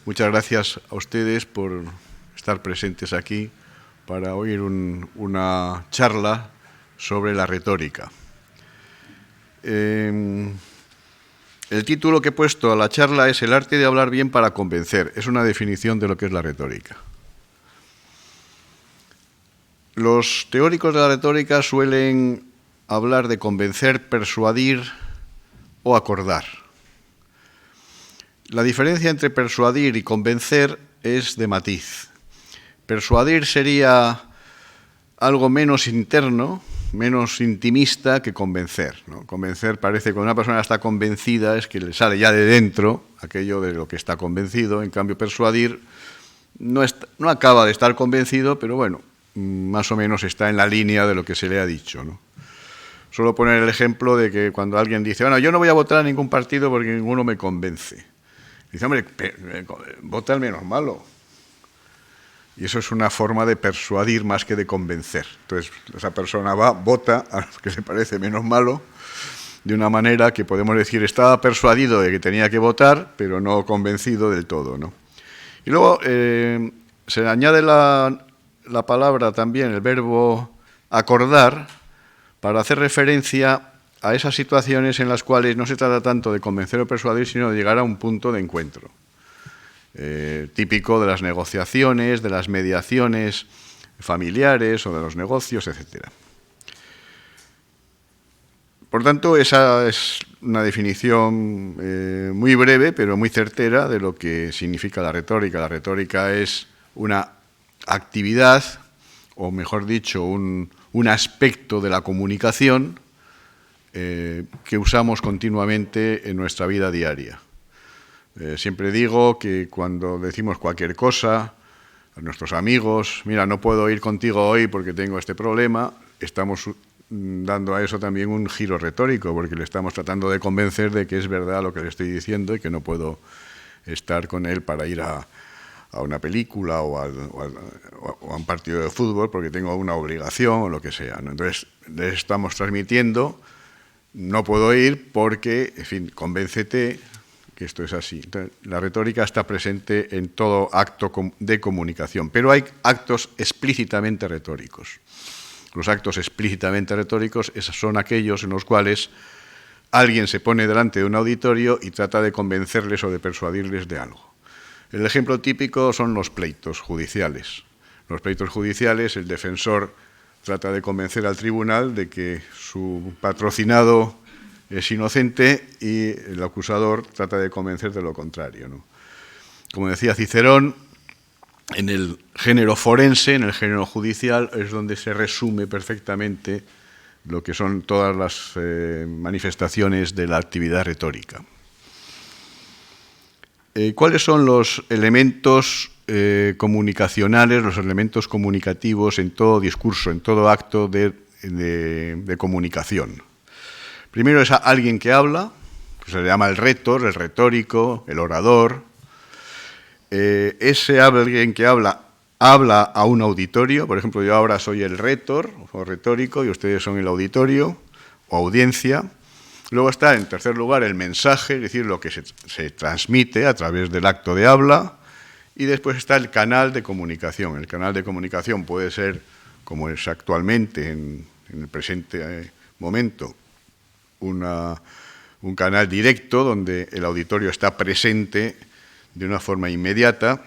Muchas gracias a ustedes por estar presentes aquí para oír una charla sobre la retórica. El título que he puesto a la charla es El arte de hablar bien para convencer. Es una definición de lo que es la retórica. Los teóricos de la retórica suelen hablar de convencer, persuadir o acordar. La diferencia entre persuadir y convencer es de matiz. Persuadir sería algo menos interno, menos intimista que convencer, ¿no? Convencer parece que cuando una persona está convencida es que le sale ya de dentro aquello de lo que está convencido. En cambio, persuadir no acaba de estar convencido, pero bueno, más o menos está en la línea de lo que se le ha dicho, ¿no? Suelo poner el ejemplo de que cuando alguien dice, bueno, yo no voy a votar a ningún partido porque ninguno me convence. Dice, hombre, vota al menos malo. Y eso es una forma de persuadir más que de convencer. Entonces, esa persona vota a lo que le parece menos malo, de una manera que podemos decir, estaba persuadido de que tenía que votar, pero no convencido del todo, ¿no? Y luego se añade la palabra también, el verbo acordar, para hacer referencia a esas situaciones en las cuales no se trata tanto de convencer o persuadir, sino de llegar a un punto de encuentro. Típico de las negociaciones, de las mediaciones familiares o de los negocios, etc. Por tanto, esa es una definición muy breve, pero muy certera de lo que significa la retórica. La retórica es una actividad, o mejor dicho, un aspecto de la comunicación que usamos continuamente en nuestra vida diaria. Siempre digo que cuando decimos cualquier cosa a nuestros amigos, mira, no puedo ir contigo hoy porque tengo este problema, estamos dando a eso también un giro retórico, porque le estamos tratando de convencer de que es verdad lo que le estoy diciendo y que no puedo estar con él para ir a una película o a un partido de fútbol porque tengo una obligación o lo que sea, ¿no? Entonces, le estamos transmitiendo, no puedo ir porque, en fin, convéncete que esto es así. Entonces, la retórica está presente en todo acto de comunicación, pero hay actos explícitamente retóricos. Los actos explícitamente retóricos son aquellos en los cuales alguien se pone delante de un auditorio y trata de convencerles o de persuadirles de algo. El ejemplo típico son los pleitos judiciales. Los pleitos judiciales, el defensor trata de convencer al tribunal de que su patrocinado es inocente y el acusador trata de convencer de lo contrario, ¿no? Como decía Cicerón, en el género forense, en el género judicial, es donde se resume perfectamente lo que son todas las manifestaciones de la actividad retórica. ¿Cuáles son los elementos comunicacionales, los elementos comunicativos en todo discurso, en todo acto de comunicación? Primero es alguien que habla, que se le llama el rétor, el retórico, el orador. Ese alguien que habla a un auditorio. Por ejemplo, yo ahora soy el rétor o retórico y ustedes son el auditorio o audiencia. Luego está, en tercer lugar, el mensaje, es decir, lo que se transmite a través del acto de habla. Y después está el canal de comunicación. El canal de comunicación puede ser, como es actualmente en el presente momento, un canal directo donde el auditorio está presente de una forma inmediata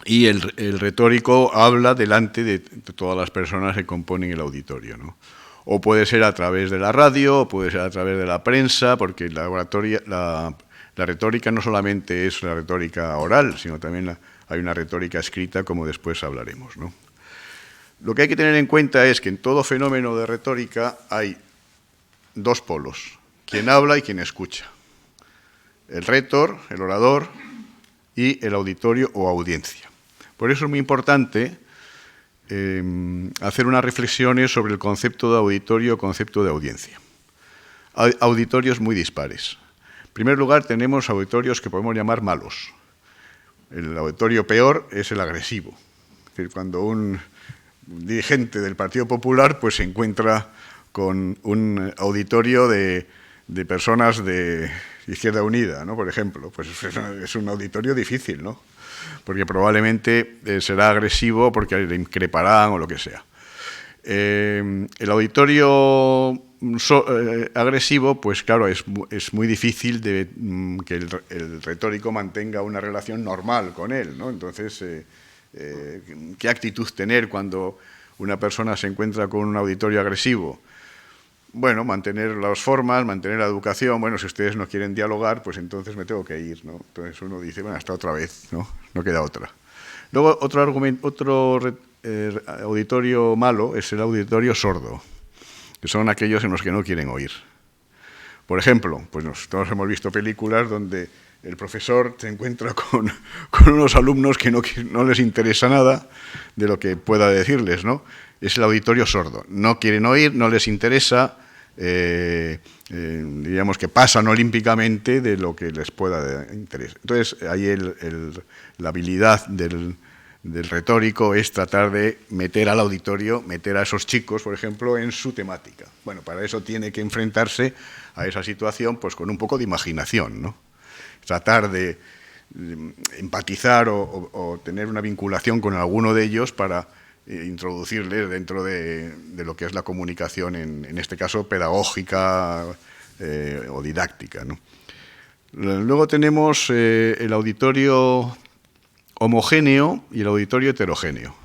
y el retórico habla delante de todas las personas que componen el auditorio, ¿no? O puede ser a través de la radio, o puede ser a través de la prensa, porque la retórica no solamente es la retórica oral, sino también hay una retórica escrita, como después hablaremos, ¿no? Lo que hay que tener en cuenta es que en todo fenómeno de retórica hay dos polos, quien habla y quien escucha. El rétor, el orador, y el auditorio o audiencia. Por eso es muy importante hacer unas reflexiones sobre el concepto de auditorio o concepto de audiencia. Hay auditorios muy dispares. En primer lugar, tenemos auditorios que podemos llamar malos. El auditorio peor es el agresivo. Es decir, cuando un dirigente del Partido Popular pues, se encuentra con un auditorio de personas Izquierda Unida, ¿no? Por ejemplo, pues es un auditorio difícil, ¿no? Porque probablemente será agresivo porque le increparán o lo que sea. El auditorio agresivo, pues claro, es muy difícil que el retórico mantenga una relación normal con él, ¿no? Entonces, ¿qué actitud tener cuando una persona se encuentra con un auditorio agresivo? Bueno, mantener las formas, mantener la educación. Bueno, si ustedes no quieren dialogar, pues entonces me tengo que ir, ¿no? Entonces uno dice, bueno, hasta otra vez, ¿no? No queda otra. Luego, otro auditorio malo es el auditorio sordo, que son aquellos en los que no quieren oír. Por ejemplo, pues todos hemos visto películas donde el profesor se encuentra con unos alumnos que no les interesa nada de lo que pueda decirles, ¿no? Es el auditorio sordo. No quieren oír, no les interesa, diríamos que pasan olímpicamente de lo que les pueda interesar. Entonces, ahí la habilidad del retórico es tratar de meter al auditorio, meter a esos chicos, por ejemplo, en su temática. Bueno, para eso tiene que enfrentarse a esa situación pues con un poco de imaginación, ¿no? Tratar de empatizar o tener una vinculación con alguno de ellos para introducirles dentro de lo que es la comunicación, en este caso pedagógica o didáctica, ¿no? Luego tenemos el auditorio homogéneo y el auditorio heterogéneo.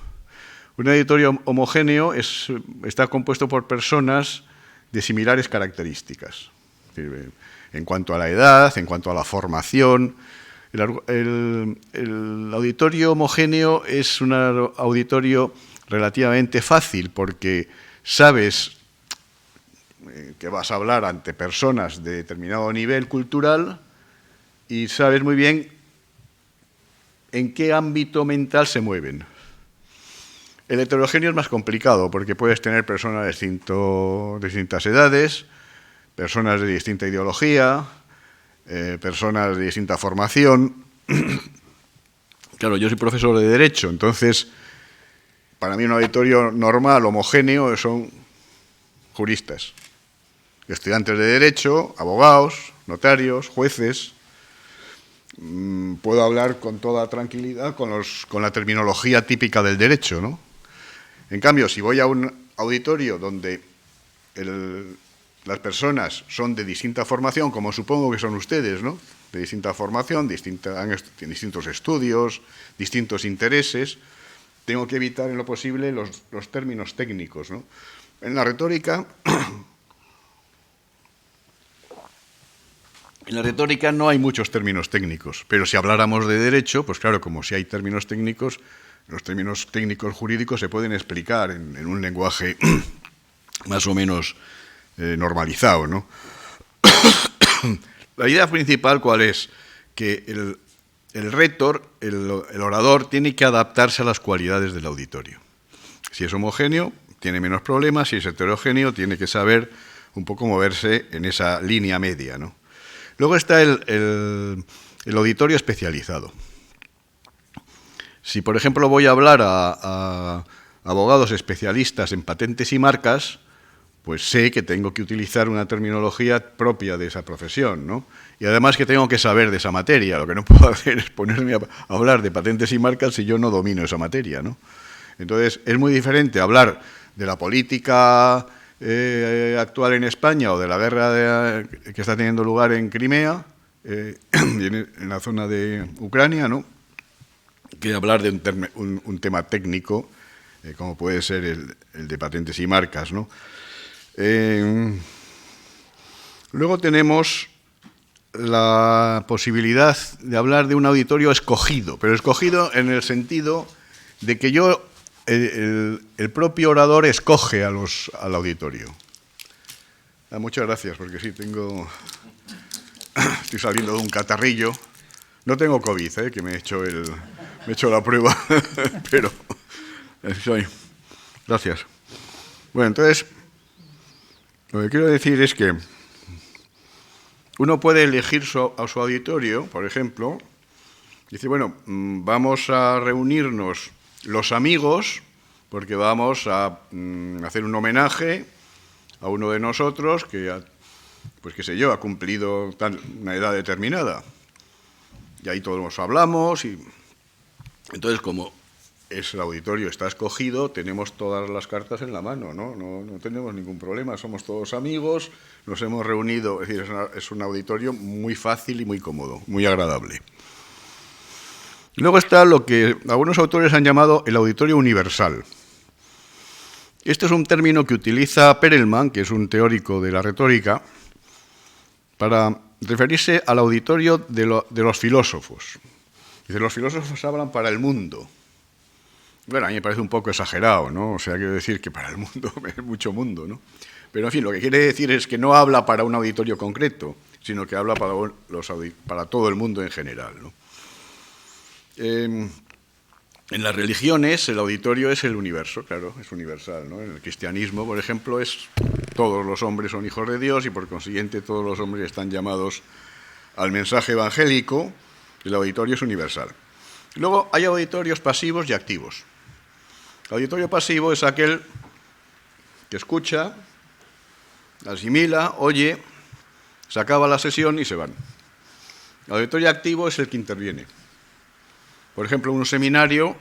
Un auditorio homogéneo está compuesto por personas de similares características, en cuanto a la edad, en cuanto a la formación. El auditorio homogéneo es un auditorio relativamente fácil porque sabes que vas a hablar ante personas de determinado nivel cultural y sabes muy bien en qué ámbito mental se mueven. El heterogéneo es más complicado porque puedes tener personas de distintas edades, personas de distinta ideología, personas de distinta formación. Claro, yo soy profesor de Derecho, entonces, para mí un auditorio normal, homogéneo, son juristas, estudiantes de Derecho, abogados, notarios, jueces. Puedo hablar con toda tranquilidad con la terminología típica del derecho, ¿no? En cambio, si voy a un auditorio donde las personas son de distinta formación, como supongo que son ustedes, ¿no? De distinta formación, tienen distintos estudios, distintos intereses, tengo que evitar en lo posible los términos técnicos, ¿no? En la retórica no hay muchos términos técnicos, pero si habláramos de derecho, pues claro, como si hay términos técnicos, los términos técnicos jurídicos se pueden explicar en un lenguaje más o menos normalizado, ¿no? La idea principal, ¿cuál es? Que el rétor, el orador, tiene que adaptarse a las cualidades del auditorio. Si es homogéneo, tiene menos problemas, si es heterogéneo, tiene que saber un poco moverse en esa línea media, ¿no? Luego está el auditorio especializado. Si, por ejemplo, voy a hablar a abogados especialistas en patentes y marcas, pues sé que tengo que utilizar una terminología propia de esa profesión, ¿no? Y además que tengo que saber de esa materia. Lo que no puedo hacer es ponerme a hablar de patentes y marcas si yo no domino esa materia, ¿no? Entonces, es muy diferente hablar de la política actual en España o de la guerra que está teniendo lugar en Crimea, en la zona de Ucrania, ¿no? Que hablar de un tema técnico, como puede ser el de patentes y marcas, ¿no? Luego tenemos la posibilidad de hablar de un auditorio escogido, pero escogido en el sentido de que el propio orador escoge al auditorio. Muchas gracias, porque sí, estoy saliendo de un catarrillo. No tengo COVID, que me he hecho la prueba, pero gracias. Bueno, entonces, lo que quiero decir es que uno puede elegir a su auditorio, por ejemplo, dice, bueno, vamos a reunirnos los amigos, porque vamos a hacer un homenaje a uno de nosotros que pues qué sé yo, ha cumplido una edad determinada. Y ahí todos hablamos y entonces como el auditorio está escogido, tenemos todas las cartas en la mano, no tenemos ningún problema, somos todos amigos, nos hemos reunido, es decir, es un auditorio muy fácil y muy cómodo, muy agradable. Luego está lo que algunos autores han llamado el auditorio universal. Este es un término que utiliza Perelman, que es un teórico de la retórica, para referirse al auditorio de los filósofos. Dice, los filósofos hablan para el mundo. Bueno, a mí me parece un poco exagerado, ¿no? O sea, quiero decir que para el mundo es mucho mundo, ¿no? Pero, en fin, lo que quiere decir es que no habla para un auditorio concreto, sino que habla para todo el mundo en general, ¿no? En las religiones el auditorio es el universo, claro, es universal, ¿no? En el cristianismo, por ejemplo, todos los hombres son hijos de Dios y por consiguiente todos los hombres están llamados al mensaje evangélico, el auditorio es universal. Luego hay auditorios pasivos y activos. El auditorio pasivo es aquel que escucha, asimila, oye, se acaba la sesión y se van. El auditorio activo es el que interviene. Por ejemplo, un seminario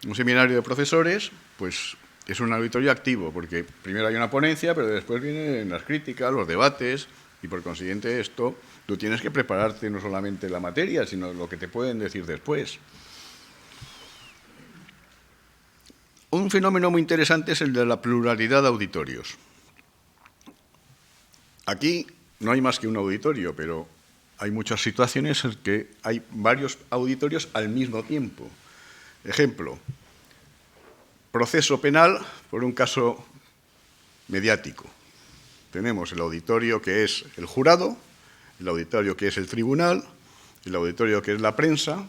de profesores, pues es un auditorio activo, porque primero hay una ponencia, pero después vienen las críticas, los debates, y por consiguiente esto, tú tienes que prepararte no solamente la materia, sino lo que te pueden decir después. Un fenómeno muy interesante es el de la pluralidad de auditorios. Aquí no hay más que un auditorio, pero hay muchas situaciones en que hay varios auditorios al mismo tiempo. Ejemplo, proceso penal por un caso mediático. Tenemos el auditorio que es el jurado, el auditorio que es el tribunal, el auditorio que es la prensa,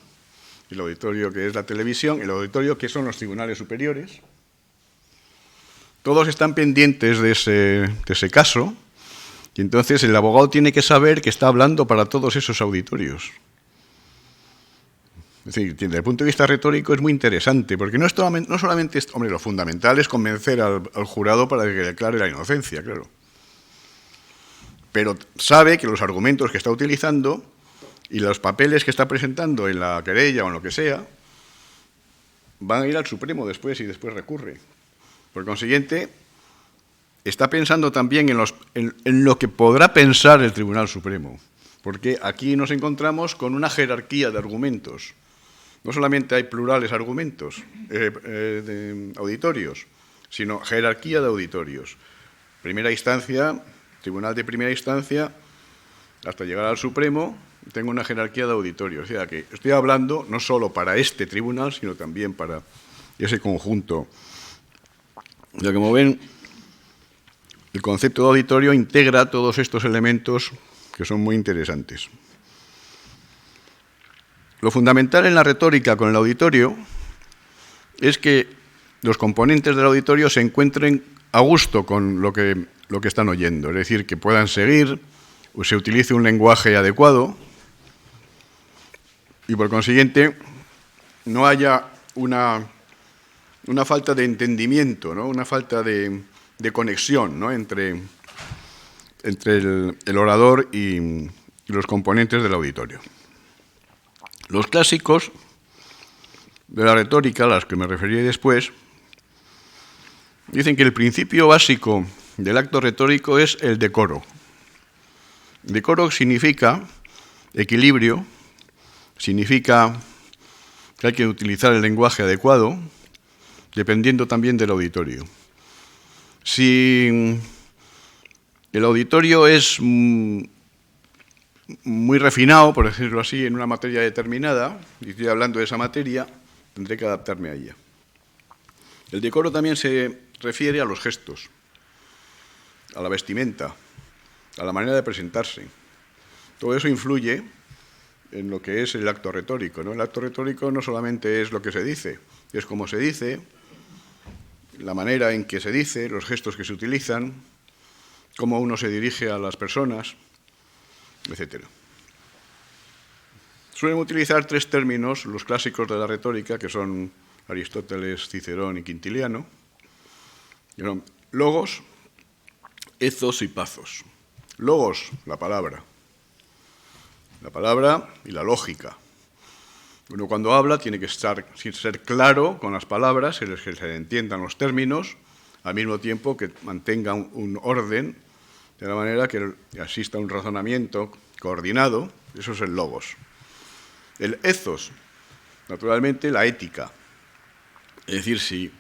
el auditorio que es la televisión, el auditorio que son los tribunales superiores. Todos están pendientes de ese caso. Y entonces el abogado tiene que saber que está hablando para todos esos auditorios. Es decir, desde el punto de vista retórico es muy interesante, porque no solamente, hombre, lo fundamental es convencer al jurado para que declare la inocencia, claro. Pero sabe que los argumentos que está utilizando y los papeles que está presentando en la querella o en lo que sea van a ir al Supremo después y después recurre. Por consiguiente, está pensando también en lo que podrá pensar el Tribunal Supremo, porque aquí nos encontramos con una jerarquía de argumentos. No solamente hay plurales argumentos de auditorios, sino jerarquía de auditorios. Primera instancia, Tribunal de primera instancia, hasta llegar al Supremo, tengo una jerarquía de auditorios. O sea que estoy hablando no solo para este tribunal, sino también para ese conjunto. O sea, como ven, el concepto de auditorio integra todos estos elementos que son muy interesantes. Lo fundamental en la retórica con el auditorio es que los componentes del auditorio se encuentren a gusto con lo que están oyendo, es decir, que puedan seguir o se utilice un lenguaje adecuado y, por consiguiente, no haya una falta de entendimiento, ¿no? Una falta de conexión, ¿no? entre el orador y los componentes del auditorio. Los clásicos de la retórica, a los que me referiré después, dicen que el principio básico del acto retórico es el decoro. Decoro significa equilibrio, significa que hay que utilizar el lenguaje adecuado, dependiendo también del auditorio. Si el auditorio es muy refinado, por decirlo así, en una materia determinada, y estoy hablando de esa materia, tendré que adaptarme a ella. El decoro también se refiere a los gestos, a la vestimenta, a la manera de presentarse. Todo eso influye en lo que es el acto retórico, ¿no? El acto retórico no solamente es lo que se dice, es cómo se dice, la manera en que se dice, los gestos que se utilizan, cómo uno se dirige a las personas, etc. Suelen utilizar tres términos los clásicos de la retórica, que son Aristóteles, Cicerón y Quintiliano, logos, ethos y pathos. Logos, la palabra. La palabra y la lógica. Uno cuando habla tiene que ser claro con las palabras, que se le entiendan los términos, al mismo tiempo que mantenga un orden, de la manera que exista un razonamiento coordinado. Eso es el logos. El ethos, naturalmente, la ética. Es decir,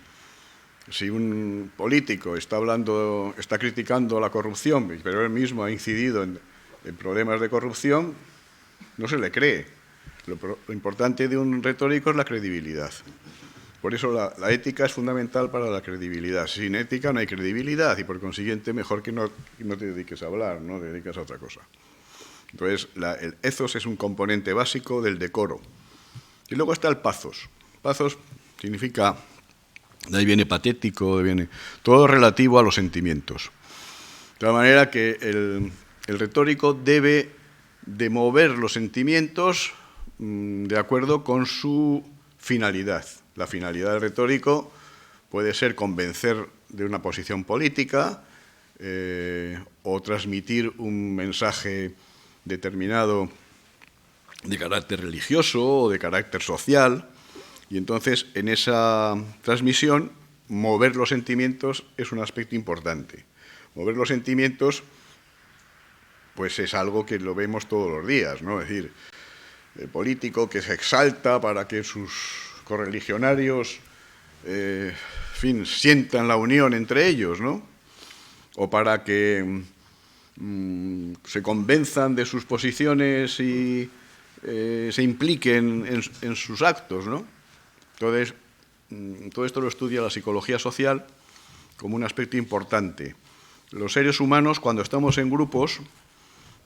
si un político está criticando la corrupción, pero él mismo ha incidido en problemas de corrupción, no se le cree. Lo importante de un retórico es la credibilidad. Por eso la ética es fundamental para la credibilidad. Sin ética no hay credibilidad y, por consiguiente, mejor que no te dediques a hablar, no te dediques a otra cosa. Entonces, el ethos es un componente básico del decoro. Y luego está el pathos. Pathos significa, de ahí viene patético, viene todo relativo a los sentimientos. De tal manera que el retórico debe de mover los sentimientos de acuerdo con su finalidad. La finalidad del retórico puede ser convencer de una posición política o transmitir un mensaje determinado de carácter religioso o de carácter social, y entonces en esa transmisión mover los sentimientos es un aspecto importante. Mover los sentimientos pues es algo que lo vemos todos los días, ¿no? Es decir, el político que se exalta para que sus correligionarios sientan la unión entre ellos, ¿no? O para que se convenzan de sus posiciones y se impliquen en sus actos, ¿no? Entonces, todo esto lo estudia la psicología social como un aspecto importante. Los seres humanos, cuando estamos en grupos,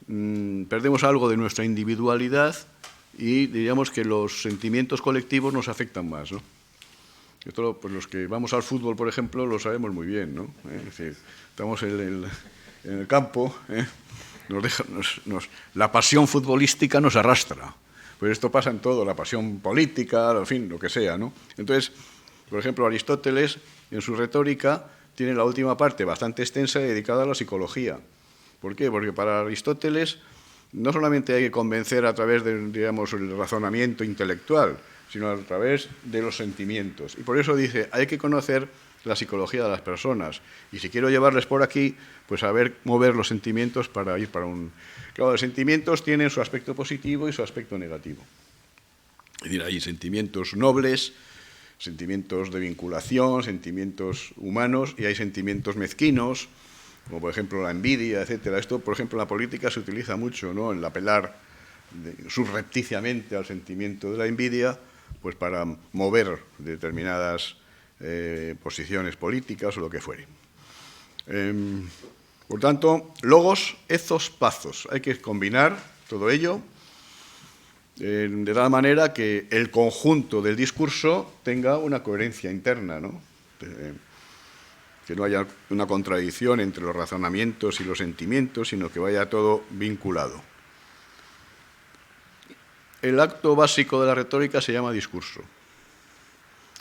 perdemos algo de nuestra individualidad y diríamos que los sentimientos colectivos nos afectan más, ¿no? Esto, pues los que vamos al fútbol, por ejemplo, lo sabemos muy bien, ¿no? Es decir, estamos en el campo, la pasión futbolística nos arrastra. Pues esto pasa en todo, la pasión política, en fin, lo que sea, ¿no? Entonces, por ejemplo, Aristóteles, en su retórica, tiene la última parte bastante extensa dedicada a la psicología. ¿Por qué? Porque para Aristóteles no solamente hay que convencer a través de, digamos, el razonamiento intelectual, sino a través de los sentimientos. Y por eso dice, hay que conocer la psicología de las personas. Y si quiero llevarles por aquí, pues saber mover los sentimientos para ir para un... Claro, los sentimientos tienen su aspecto positivo y su aspecto negativo. Es decir, hay sentimientos nobles, sentimientos de vinculación, sentimientos humanos, y hay sentimientos mezquinos, como por ejemplo la envidia, etcétera. Esto, por ejemplo, en la política se utiliza mucho, ¿no? El apelar subrepticiamente al sentimiento de la envidia, pues para mover determinadas posiciones políticas o lo que fuere. Por tanto, logos, ethos, pathos. Hay que combinar todo ello de tal manera que el conjunto del discurso tenga una coherencia interna, ¿no? Que no haya una contradicción entre los razonamientos y los sentimientos, sino que vaya todo vinculado. El acto básico de la retórica se llama discurso.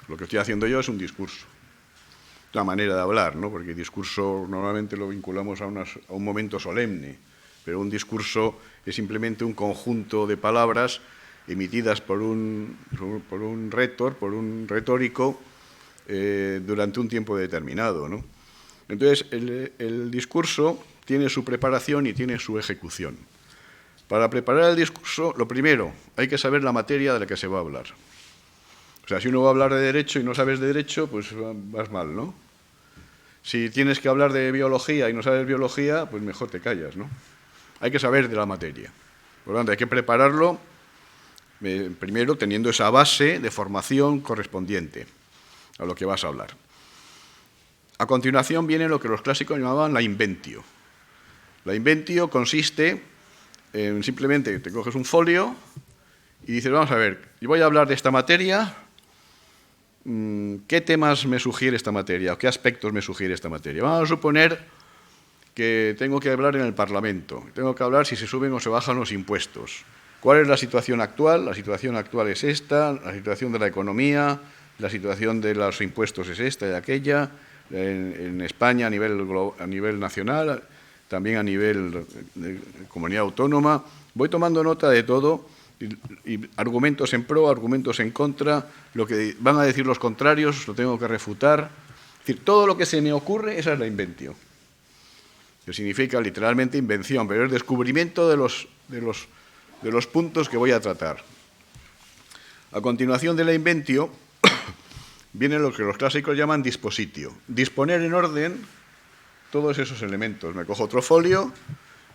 Lo que estoy haciendo yo es un discurso, una manera de hablar, ¿no? Porque discurso normalmente lo vinculamos a un momento solemne, pero un discurso es simplemente un conjunto de palabras emitidas por un retórico durante un tiempo determinado, ¿no? Entonces, el discurso tiene su preparación y tiene su ejecución. Para preparar el discurso, lo primero, hay que saber la materia de la que se va a hablar. O sea, si uno va a hablar de derecho y no sabes de derecho, pues vas mal, ¿no? Si tienes que hablar de biología y no sabes biología, pues mejor te callas, ¿no? Hay que saber de la materia. Por lo tanto, hay que prepararlo primero teniendo esa base de formación correspondiente a lo que vas a hablar. A continuación viene lo que los clásicos llamaban la inventio. La inventio consiste en simplemente te coges un folio y dices, vamos a ver, yo voy a hablar de esta materia, ¿qué temas me sugiere esta materia o qué aspectos me sugiere esta materia? Vamos a suponer que tengo que hablar en el Parlamento, tengo que hablar si se suben o se bajan los impuestos. ¿Cuál es la situación actual? La situación actual es esta, la situación de la economía, la situación de los impuestos es esta y aquella, en España a nivel nacional. también a nivel de comunidad autónoma. Voy tomando nota de todo, y argumentos en pro, argumentos en contra, lo que van a decir los contrarios, lo tengo que refutar. Es decir, todo lo que se me ocurre, esa es la inventio, que significa literalmente invención, pero es descubrimiento de los puntos que voy a tratar. A continuación de la inventio viene lo que los clásicos llaman dispositio, disponer en orden todos esos elementos. Me cojo otro folio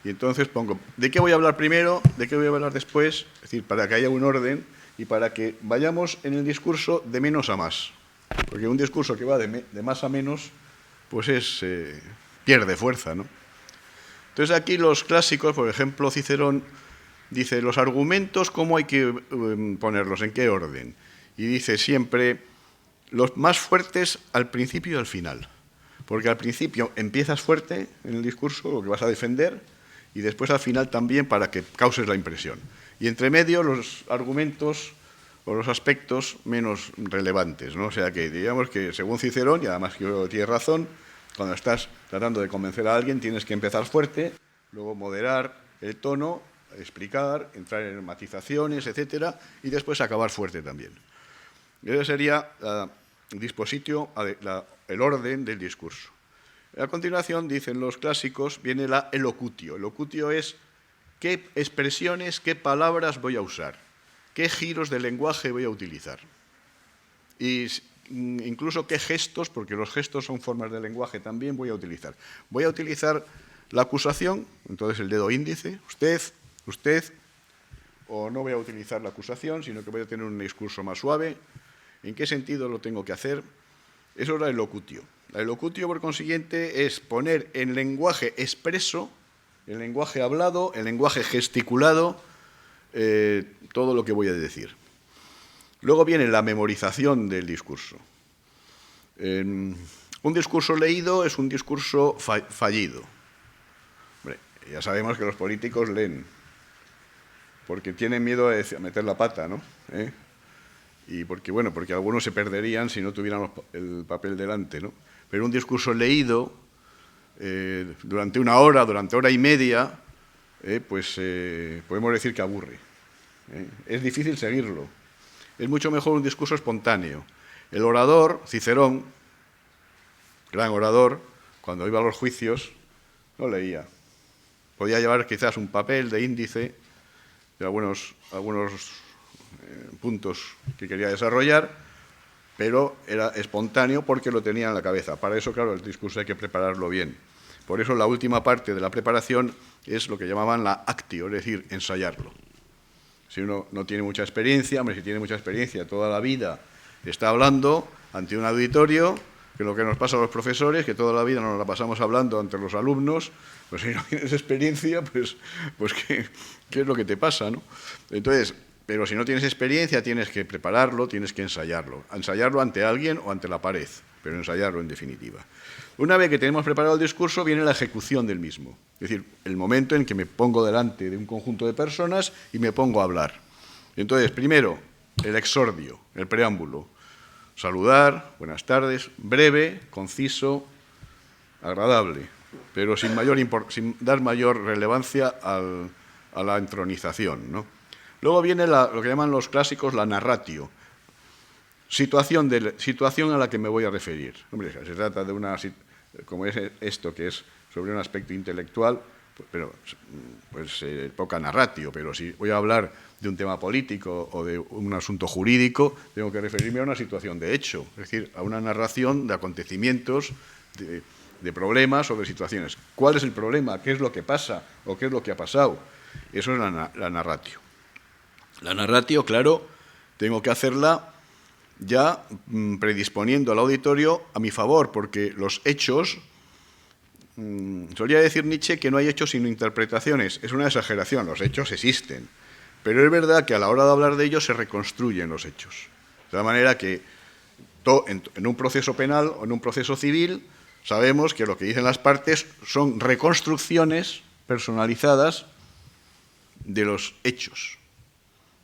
y entonces pongo, ¿de qué voy a hablar primero? ¿De qué voy a hablar después? Es decir, para que haya un orden y para que vayamos en el discurso de menos a más. Porque un discurso que va de más a menos, pues pierde fuerza, ¿no? Entonces aquí los clásicos, por ejemplo, Cicerón dice los argumentos, ¿cómo hay que ponerlos? ¿En qué orden? Y dice siempre los más fuertes al principio y al final. Porque al principio empiezas fuerte en el discurso, lo que vas a defender, y después al final también para que causes la impresión. Y entre medio los argumentos o los aspectos menos relevantes, ¿no? O sea que digamos que según Cicerón, y además que tiene razón, cuando estás tratando de convencer a alguien tienes que empezar fuerte, luego moderar el tono, explicar, entrar en matizaciones, etcétera, y después acabar fuerte también. Ese sería el dispositio, el orden del discurso. A continuación, dicen los clásicos, viene la elocutio. Elocutio es qué expresiones, qué palabras voy a usar, qué giros de lenguaje voy a utilizar. Y incluso qué gestos, porque los gestos son formas de lenguaje, también voy a utilizar. Voy a utilizar la acusación, entonces el dedo índice, usted, o no voy a utilizar la acusación, sino que voy a tener un discurso más suave. ¿En qué sentido lo tengo que hacer? Eso es la elocutio. La elocutio, por consiguiente, es poner en lenguaje expreso, en lenguaje hablado, en lenguaje gesticulado, todo lo que voy a decir. Luego viene la memorización del discurso. Un discurso leído es un discurso fallido. Hombre, ya sabemos que los políticos leen, porque tienen miedo a meter la pata, ¿no? Y porque algunos se perderían si no tuvieran el papel delante, ¿no? Pero un discurso leído durante una hora, durante hora y media, podemos decir que aburre. Es difícil seguirlo. Es mucho mejor un discurso espontáneo. El orador, Cicerón, gran orador, cuando iba a los juicios, no leía. Podía llevar quizás un papel de índice de algunos puntos que quería desarrollar, pero era espontáneo porque lo tenía en la cabeza. Para eso, claro, el discurso hay que prepararlo bien. Por eso la última parte de la preparación es lo que llamaban la actio, es decir, ensayarlo. Si uno no tiene mucha experiencia, si tiene mucha experiencia toda la vida, está hablando ante un auditorio, que lo que nos pasa a los profesores, que toda la vida nos la pasamos hablando ante los alumnos, pues si no tienes experiencia, pues ¿qué es lo que te pasa, ¿no? Entonces, pero si no tienes experiencia, tienes que prepararlo, tienes que ensayarlo. Ensayarlo ante alguien o ante la pared, pero ensayarlo en definitiva. Una vez que tenemos preparado el discurso, viene la ejecución del mismo. Es decir, el momento en que me pongo delante de un conjunto de personas y me pongo a hablar. Entonces, primero, el exordio, el preámbulo. Saludar, buenas tardes, breve, conciso, agradable, pero sin dar mayor relevancia a la entronización, ¿no? Luego viene lo que llaman los clásicos la narratio, situación a la que me voy a referir. Hombre, se trata de como es esto, que es sobre un aspecto intelectual, pero poca narratio, pero si voy a hablar de un tema político o de un asunto jurídico, tengo que referirme a una situación de hecho, es decir, a una narración de acontecimientos, de problemas o de situaciones. ¿Cuál es el problema? ¿Qué es lo que pasa? ¿O qué es lo que ha pasado? Eso es la narratio. La narratio, claro, tengo que hacerla ya predisponiendo al auditorio a mi favor, porque los hechos, solía decir Nietzsche que no hay hechos sino interpretaciones. Es una exageración, los hechos existen, pero es verdad que a la hora de hablar de ellos se reconstruyen los hechos. De la manera que en un proceso penal o en un proceso civil sabemos que lo que dicen las partes son reconstrucciones personalizadas de los hechos.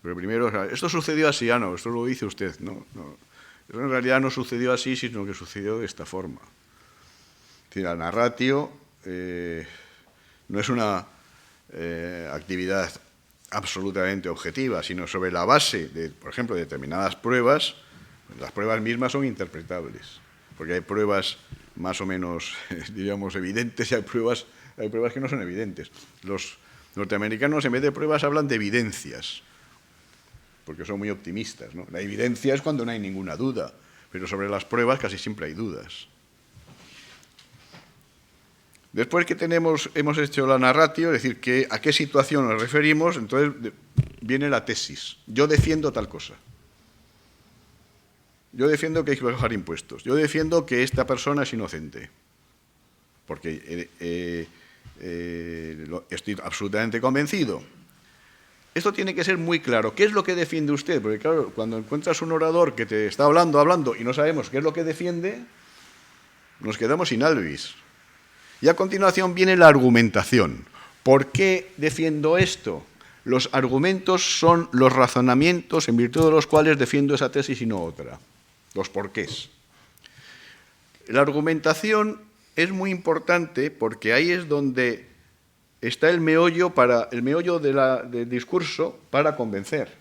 Pero primero, esto sucedió así, no, esto lo dice usted. No. Eso en realidad no sucedió así, sino que sucedió de esta forma. Es decir, la narratio no es una actividad absolutamente objetiva, sino sobre la base de, por ejemplo, de determinadas pruebas. Las pruebas mismas son interpretables, porque hay pruebas más o menos, diríamos, evidentes y hay pruebas que no son evidentes. Los norteamericanos, en vez de pruebas, hablan de evidencias, porque son muy optimistas, ¿no? La evidencia es cuando no hay ninguna duda, pero sobre las pruebas casi siempre hay dudas. Después que hemos hecho la narratio, es decir, a qué situación nos referimos, entonces viene la tesis. Yo defiendo tal cosa. Yo defiendo que hay que bajar impuestos. Yo defiendo que esta persona es inocente. Porque estoy absolutamente convencido. Esto tiene que ser muy claro. ¿Qué es lo que defiende usted? Porque, claro, cuando encuentras un orador que te está hablando, y no sabemos qué es lo que defiende, nos quedamos sin albis. Y a continuación viene la argumentación. ¿Por qué defiendo esto? Los argumentos son los razonamientos en virtud de los cuales defiendo esa tesis y no otra. Los porqués. La argumentación es muy importante porque ahí es donde está el meollo del discurso para convencer,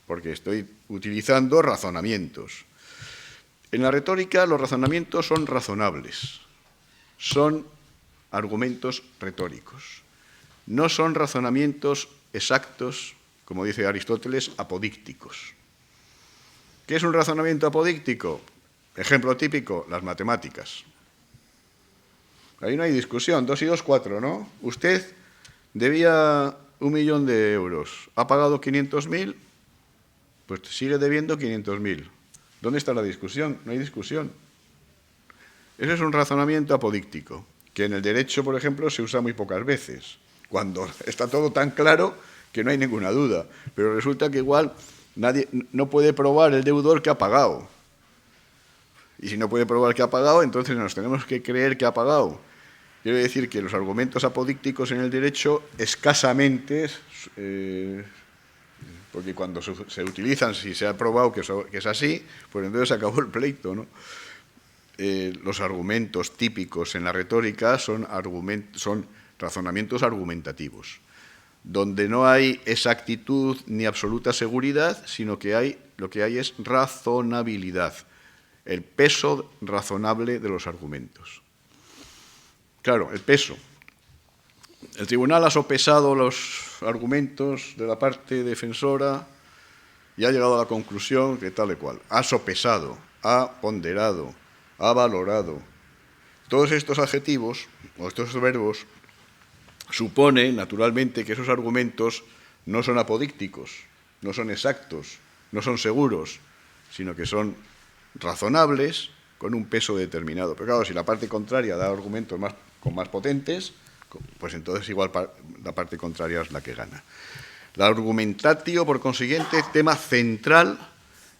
porque estoy utilizando razonamientos. En la retórica los razonamientos son razonables, son argumentos retóricos. No son razonamientos exactos, como dice Aristóteles, apodícticos. ¿Qué es un razonamiento apodíctico? Ejemplo típico, las matemáticas. Ahí no hay discusión, 2 y 2, 4, ¿no? Usted debía 1.000.000 de euros, ha pagado 500.000, pues sigue debiendo 500.000. ¿Dónde está la discusión? No hay discusión. Ese es un razonamiento apodíctico, que en el derecho, por ejemplo, se usa muy pocas veces, cuando está todo tan claro que no hay ninguna duda. Pero resulta que igual nadie no puede probar el deudor que ha pagado. Y si no puede probar que ha pagado, entonces nos tenemos que creer que ha pagado. Quiero decir que los argumentos apodícticos en el derecho escasamente, porque cuando se utilizan, si se ha probado que es así, pues entonces se acabó el pleito, ¿no? Los argumentos típicos en la retórica son razonamientos argumentativos, donde no hay exactitud ni absoluta seguridad, sino que lo que hay es razonabilidad, el peso razonable de los argumentos. Claro, el peso. El tribunal ha sopesado los argumentos de la parte defensora y ha llegado a la conclusión que tal y cual. Ha sopesado, ha ponderado, ha valorado. Todos estos adjetivos, o estos verbos, suponen, naturalmente, que esos argumentos no son apodícticos, no son exactos, no son seguros, sino que son razonables con un peso determinado. Pero claro, si la parte contraria da argumentos con más potentes, pues entonces igual la parte contraria es la que gana. La argumentatio, por consiguiente, tema central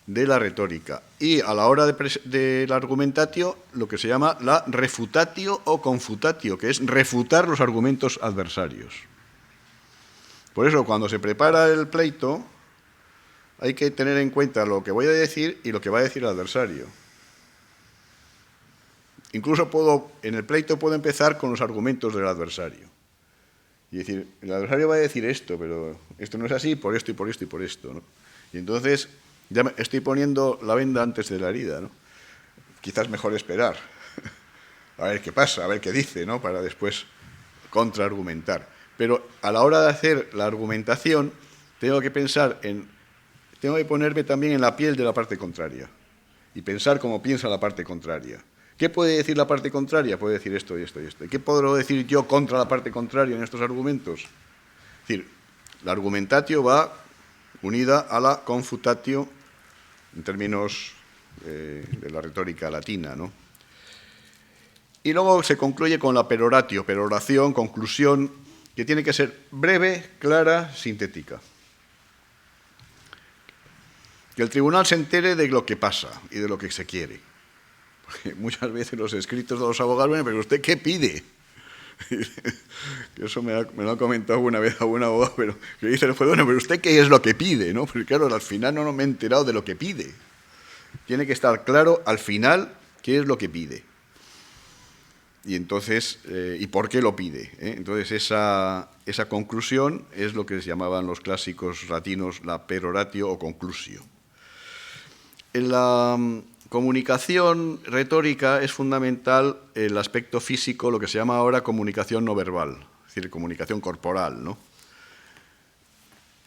de la retórica. Y a la hora de la argumentatio, lo que se llama la refutatio o confutatio, que es refutar los argumentos adversarios. Por eso, cuando se prepara el pleito, hay que tener en cuenta lo que voy a decir y lo que va a decir el adversario. Incluso en el pleito puedo empezar con los argumentos del adversario. Y decir, el adversario va a decir esto, pero esto no es así por esto y por esto y por esto, ¿no? Y entonces ya estoy poniendo la venda antes de la herida, ¿no? Quizás mejor esperar, a ver qué pasa, a ver qué dice, ¿no? Para después contraargumentar. Pero a la hora de hacer la argumentación, tengo que ponerme también en la piel de la parte contraria y pensar cómo piensa la parte contraria. ¿Qué puede decir la parte contraria? Puede decir esto y esto y esto. ¿Y qué puedo decir yo contra la parte contraria en estos argumentos? Es decir, la argumentatio va unida a la confutatio en términos de la retórica latina, ¿no? Y luego se concluye con la peroratio, peroración, conclusión, que tiene que ser breve, clara, sintética. Que el tribunal se entere de lo que pasa y de lo que se quiere. Porque muchas veces los escritos de los abogados vienen, pero ¿usted qué pide? Eso me lo ha comentado una vez a un abogado, pero que dice, bueno, pero ¿usted qué es lo que pide? ¿No? Porque claro, al final no me he enterado de lo que pide. Tiene que estar claro al final qué es lo que pide. Y entonces, ¿y por qué lo pide? Entonces, esa conclusión es lo que llamaban los clásicos latinos la peroratio o conclusio. En la comunicación retórica es fundamental el aspecto físico, lo que se llama ahora comunicación no verbal, es decir, comunicación corporal, ¿no?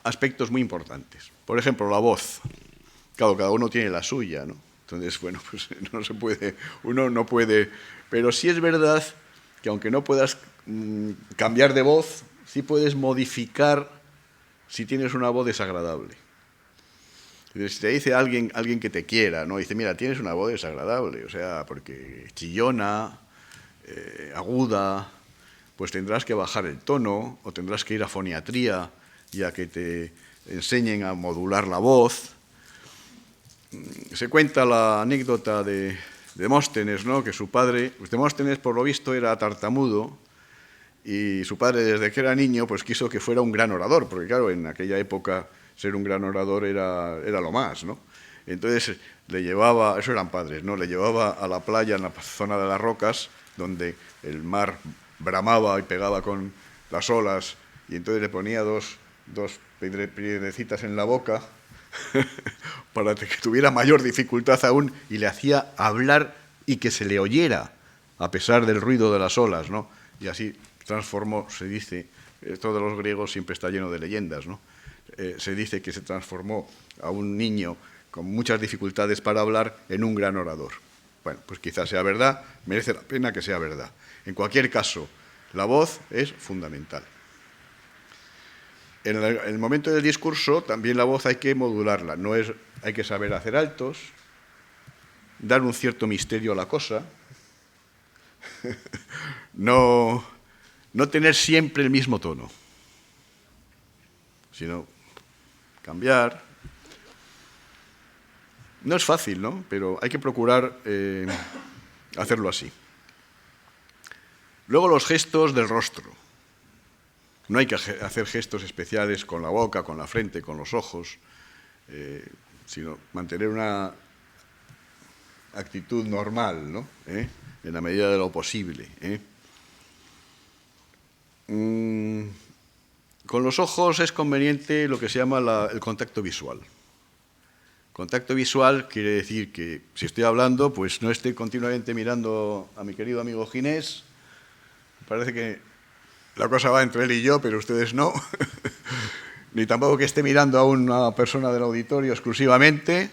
Aspectos muy importantes. Por ejemplo, la voz. Claro, cada uno tiene la suya, ¿no? Entonces, bueno, pues no se puede, uno no puede. Pero sí es verdad que aunque no puedas cambiar de voz, sí puedes modificar si tienes una voz desagradable. Si te dice alguien que te quiera, ¿no? Dice, mira, tienes una voz desagradable, o sea, porque chillona, aguda, pues tendrás que bajar el tono o tendrás que ir a foniatría y a que te enseñen a modular la voz. Se cuenta la anécdota de Demóstenes, ¿no? Que su padre, pues Demóstenes por lo visto era tartamudo y su padre desde que era niño pues quiso que fuera un gran orador, porque claro, en aquella época ser un gran orador era lo más, ¿no? Entonces le llevaba, eso eran padres, ¿no? Le llevaba a la playa en la zona de las rocas, donde el mar bramaba y pegaba con las olas, y entonces le ponía dos piedrecitas en la boca para que tuviera mayor dificultad aún, y le hacía hablar y que se le oyera, a pesar del ruido de las olas, ¿no? Y así transformó, se dice, esto de los griegos siempre está lleno de leyendas, ¿no? Se dice que se transformó a un niño con muchas dificultades para hablar en un gran orador. Bueno, pues quizás sea verdad, merece la pena que sea verdad. En cualquier caso, la voz es fundamental. En el momento del discurso, también la voz hay que modularla. Hay que saber hacer altos, dar un cierto misterio a la cosa, no tener siempre el mismo tono, sino cambiar. No es fácil, ¿no? Pero hay que procurar hacerlo así. Luego los gestos del rostro. No hay que hacer gestos especiales con la boca, con la frente, con los ojos, sino mantener una actitud normal, ¿no? En la medida de lo posible. Con los ojos es conveniente lo que se llama el contacto visual. Contacto visual quiere decir que si estoy hablando, pues no esté continuamente mirando a mi querido amigo Ginés. Parece que la cosa va entre él y yo, pero ustedes no. Ni tampoco que esté mirando a una persona del auditorio exclusivamente,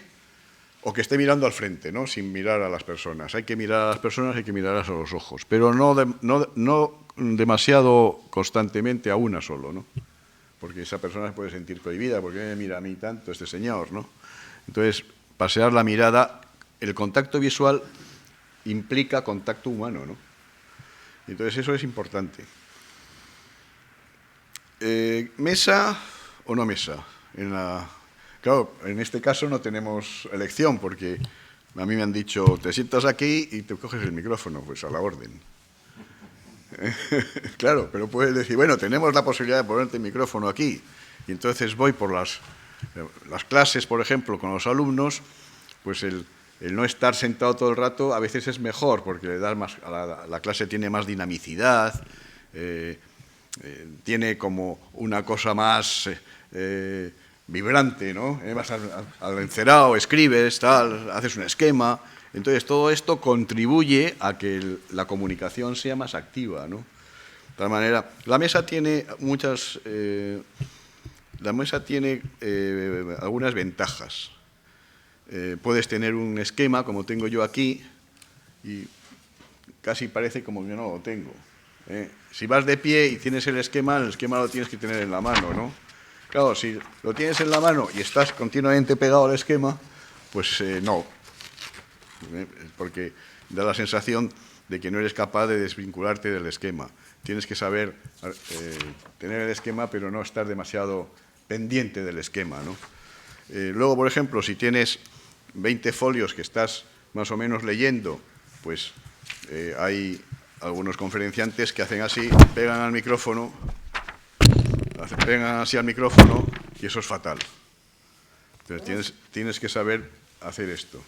o que esté mirando al frente, ¿no? Sin mirar a las personas. Hay que mirar a las personas, hay que mirarlas a los ojos, pero no demasiado constantemente a una solo, ¿no? Porque esa persona se puede sentir cohibida, porque me mira a mí tanto este señor, ¿no? Entonces, pasear la mirada, el contacto visual implica contacto humano, ¿no? Entonces, eso es importante. ¿Mesa o no mesa? Claro, en este caso no tenemos elección, porque a mí me han dicho, te sientas aquí y te coges el micrófono, pues a la orden. Claro, pero puedes decir, bueno, tenemos la posibilidad de ponerte el micrófono aquí, y entonces voy por las clases, por ejemplo, con los alumnos, pues el no estar sentado todo el rato a veces es mejor, porque le da más, la clase tiene más dinamicidad, tiene como una cosa más vibrante, ¿no? Vas al encerado, escribes, tal, haces un esquema. Entonces, todo esto contribuye a que la comunicación sea más activa, ¿no? De tal manera, la mesa tiene algunas ventajas. Puedes tener un esquema, como tengo yo aquí, y casi parece como que no lo tengo. Si vas de pie y tienes el esquema lo tienes que tener en la mano, ¿no? Claro, si lo tienes en la mano y estás continuamente pegado al esquema, pues no. Porque da la sensación de que no eres capaz de desvincularte del esquema. Tienes que saber tener el esquema, pero no estar demasiado pendiente del esquema, ¿no? Luego, por ejemplo, si tienes 20 folios que estás más o menos leyendo, pues hay algunos conferenciantes que hacen así, pegan al micrófono, y eso es fatal. Entonces tienes que saber hacer esto.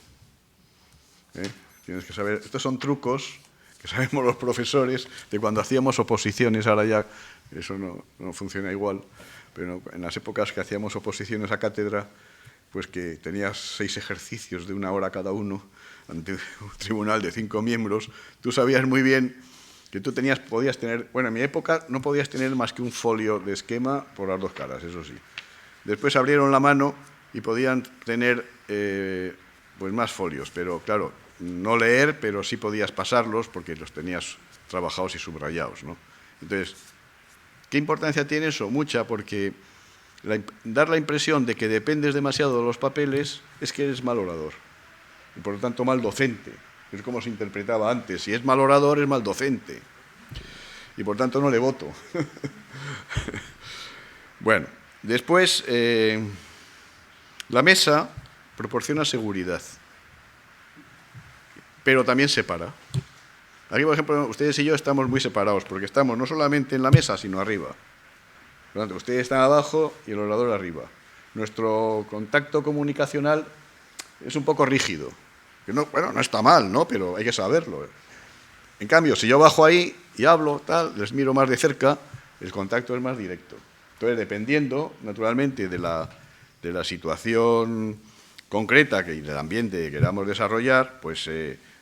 Tienes que saber, estos son trucos que sabemos los profesores de cuando hacíamos oposiciones, ahora ya eso no funciona igual, pero en las épocas que hacíamos oposiciones a cátedra, pues que tenías 6 ejercicios de 1 hora cada uno ante un tribunal de 5 miembros, tú sabías muy bien que tú podías tener, bueno, en mi época no podías tener más que un folio de esquema por las 2 caras, eso sí. Después abrieron la mano y podían tener pues más folios, pero claro, no leer, pero sí podías pasarlos porque los tenías trabajados y subrayados, ¿no? Entonces, ¿qué importancia tiene eso? Mucha, porque dar la impresión de que dependes demasiado de los papeles es que eres mal orador y por lo tanto mal docente. Es como se interpretaba antes. Si es mal orador, es mal docente. Y por tanto no le voto. Bueno, después, la mesa proporciona seguridad, pero también separa. Aquí, por ejemplo, ustedes y yo estamos muy separados, porque estamos no solamente en la mesa, sino arriba. Por lo tanto, ustedes están abajo y el orador arriba. Nuestro contacto comunicacional es un poco rígido. Que no, bueno, no está mal, ¿no? Pero hay que saberlo. En cambio, si yo bajo ahí y hablo, tal, les miro más de cerca, el contacto es más directo. Entonces, dependiendo, naturalmente, de la situación concreta y del ambiente que queramos desarrollar, pues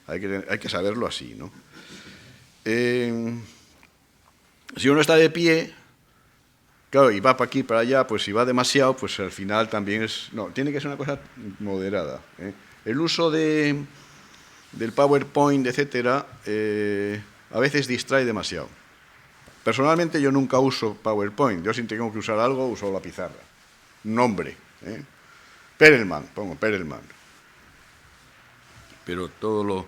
hay que saberlo así, ¿no? Si uno está de pie, claro, y va para aquí, para allá, pues si va demasiado, pues al final también es... No, tiene que ser una cosa moderada, ¿eh? El uso del PowerPoint, etcétera, a veces distrae demasiado. Personalmente yo nunca uso PowerPoint. Yo si tengo que usar algo, uso la pizarra. Nombre, ¿eh? Perelman, pongo Perelman. Pero todo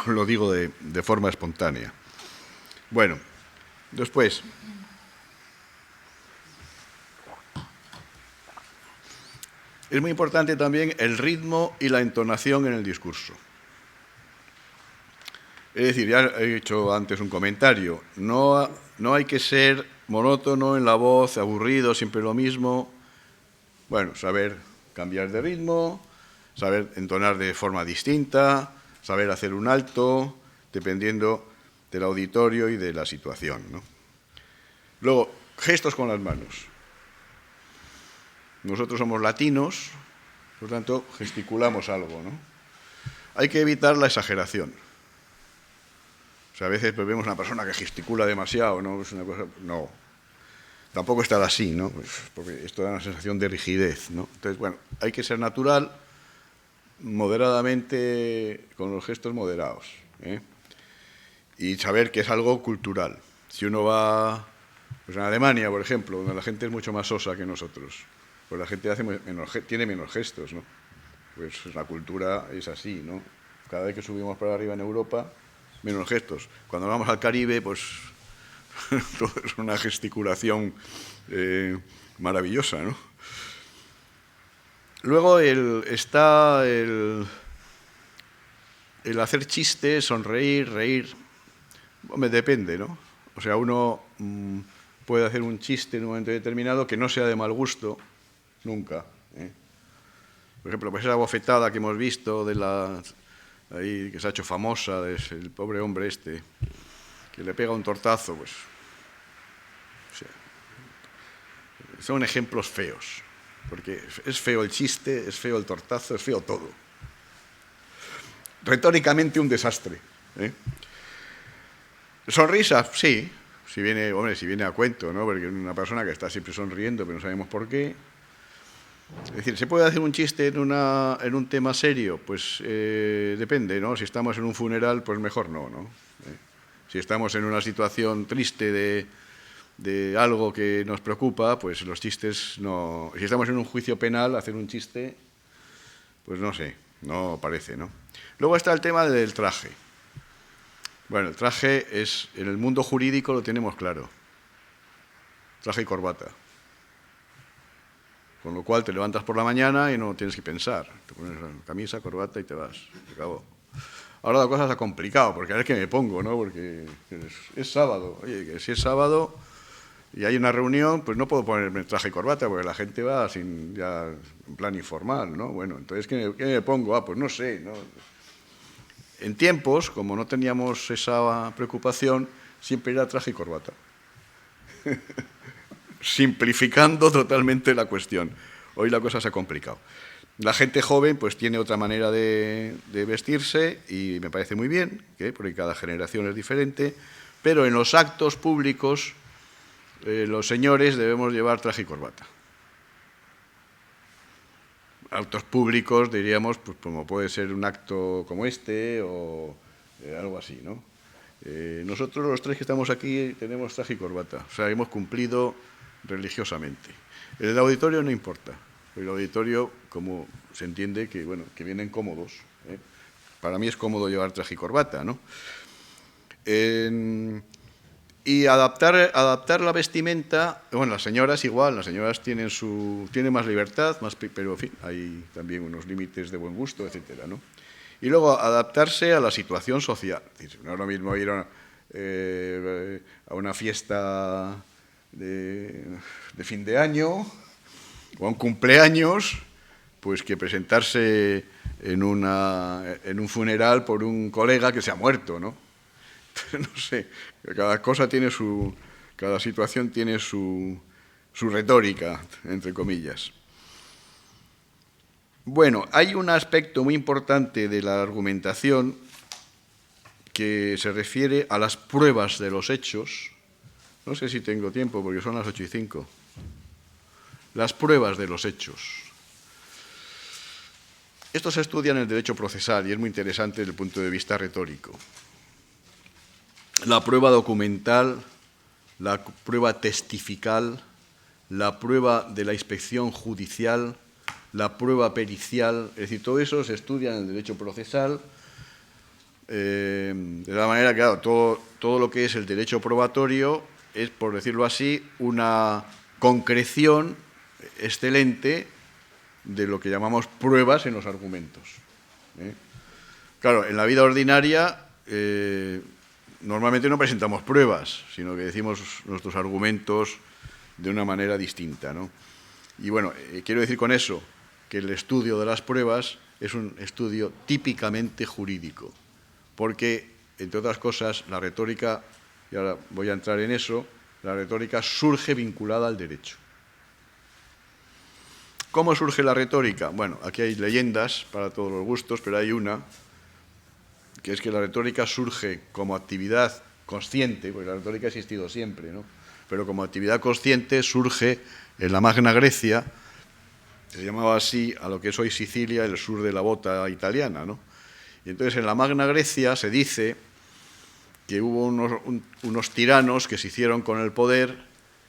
lo digo de forma espontánea. Bueno, después... Es muy importante también el ritmo y la entonación en el discurso. Es decir, ya he hecho antes un comentario, no hay que ser monótono en la voz, aburrido, siempre lo mismo. Bueno, saber cambiar de ritmo, saber entonar de forma distinta, saber hacer un alto, dependiendo del auditorio y de la situación, ¿no? Luego, gestos con las manos. Nosotros somos latinos, por lo tanto, gesticulamos algo, ¿no? Hay que evitar la exageración. O sea, a veces pues, vemos una persona que gesticula demasiado, ¿no? Es una cosa... No. Tampoco estar así, ¿no? Pues, porque esto da una sensación de rigidez, ¿no? Entonces, bueno, hay que ser natural, moderadamente, con los gestos moderados, ¿eh? Y saber que es algo cultural. Si uno va pues, en Alemania, por ejemplo, donde la gente es mucho más sosa que nosotros, pues la gente tiene menos gestos, ¿no? Pues la cultura es así, ¿no? Cada vez que subimos para arriba en Europa, menos gestos. Cuando vamos al Caribe, pues todo es una gesticulación maravillosa, ¿no? Luego está el hacer chistes, sonreír, reír. Hombre, depende, ¿no? O sea, uno puede hacer un chiste en un momento determinado que no sea de mal gusto, nunca, ¿eh? Por ejemplo, pues esa bofetada que hemos visto ahí, que se ha hecho famosa, el pobre hombre este, que le pega un tortazo, pues... O sea, son ejemplos feos, porque es feo el chiste, es feo el tortazo, es feo todo. Retóricamente un desastre, ¿eh? Sonrisa, sí, si viene a cuento, ¿no? Porque una persona que está siempre sonriendo, pero no sabemos por qué. Es decir, ¿se puede hacer un chiste en un tema serio? Pues depende, ¿no? Si estamos en un funeral, pues mejor no, ¿no? Si estamos en una situación triste de algo que nos preocupa, pues los chistes no... Si estamos en un juicio penal, hacer un chiste, pues no sé, no parece, ¿no? Luego está el tema del traje. Bueno, el traje en el mundo jurídico lo tenemos claro. Traje y corbata. Con lo cual te levantas por la mañana y no tienes que pensar. Te pones camisa, corbata y te vas. Se acabó. Ahora la cosa se ha complicado, porque a ver qué me pongo, ¿no? Porque es sábado. Oye, que si es sábado y hay una reunión, pues no puedo ponerme traje y corbata, porque la gente va ya en plan informal, ¿no? Bueno, entonces, ¿qué me pongo? Ah, pues no sé, ¿no? en tiempos, como no teníamos esa preocupación, siempre era traje y corbata. Simplificando totalmente la cuestión. Hoy la cosa se ha complicado. La gente joven pues tiene otra manera de vestirse y me parece muy bien, porque cada generación es diferente, pero en los actos públicos los señores debemos llevar traje y corbata. Actos públicos, diríamos, pues como puede ser un acto como este o algo así, ¿no? Nosotros los tres que estamos aquí tenemos traje y corbata, o sea, hemos cumplido religiosamente. El auditorio no importa, el auditorio, como se entiende, que, bueno, que vienen cómodos. Para mí es cómodo llevar traje y corbata, ¿no? Y adaptar la vestimenta, bueno, las señoras igual, las señoras tienen más libertad, pero en fin, hay también unos límites de buen gusto, etcétera, ¿no? Y luego adaptarse a la situación social. No es lo mismo ir a una fiesta de fin de año o a un cumpleaños, pues que presentarse en un funeral por un colega que se ha muerto, ¿no? No sé, cada situación tiene su retórica, entre comillas. Bueno, hay un aspecto muy importante de la argumentación que se refiere a las pruebas de los hechos. No sé si tengo tiempo, porque son las 8:05. Las pruebas de los hechos. Esto se estudia en el derecho procesal y es muy interesante desde el punto de vista retórico. La prueba documental, la prueba testifical, la prueba de la inspección judicial, la prueba pericial, es decir, todo eso se estudia en el derecho procesal, de la manera que, claro, todo lo que es el derecho probatorio es, por decirlo así, una concreción excelente de lo que llamamos pruebas en los argumentos. Claro, en la vida ordinaria normalmente no presentamos pruebas, sino que decimos nuestros argumentos de una manera distinta, ¿no? Y bueno, quiero decir con eso que el estudio de las pruebas es un estudio típicamente jurídico, porque, entre otras cosas, la retórica, y ahora voy a entrar en eso, la retórica surge vinculada al derecho. ¿Cómo surge la retórica? Bueno, aquí hay leyendas para todos los gustos, pero hay una, que es que la retórica surge como actividad consciente, porque la retórica ha existido siempre, ¿no? Pero como actividad consciente surge en la Magna Grecia, se llamaba así a lo que es hoy Sicilia, el sur de la bota italiana, ¿no? Y entonces en la Magna Grecia se dice que hubo unos tiranos que se hicieron con el poder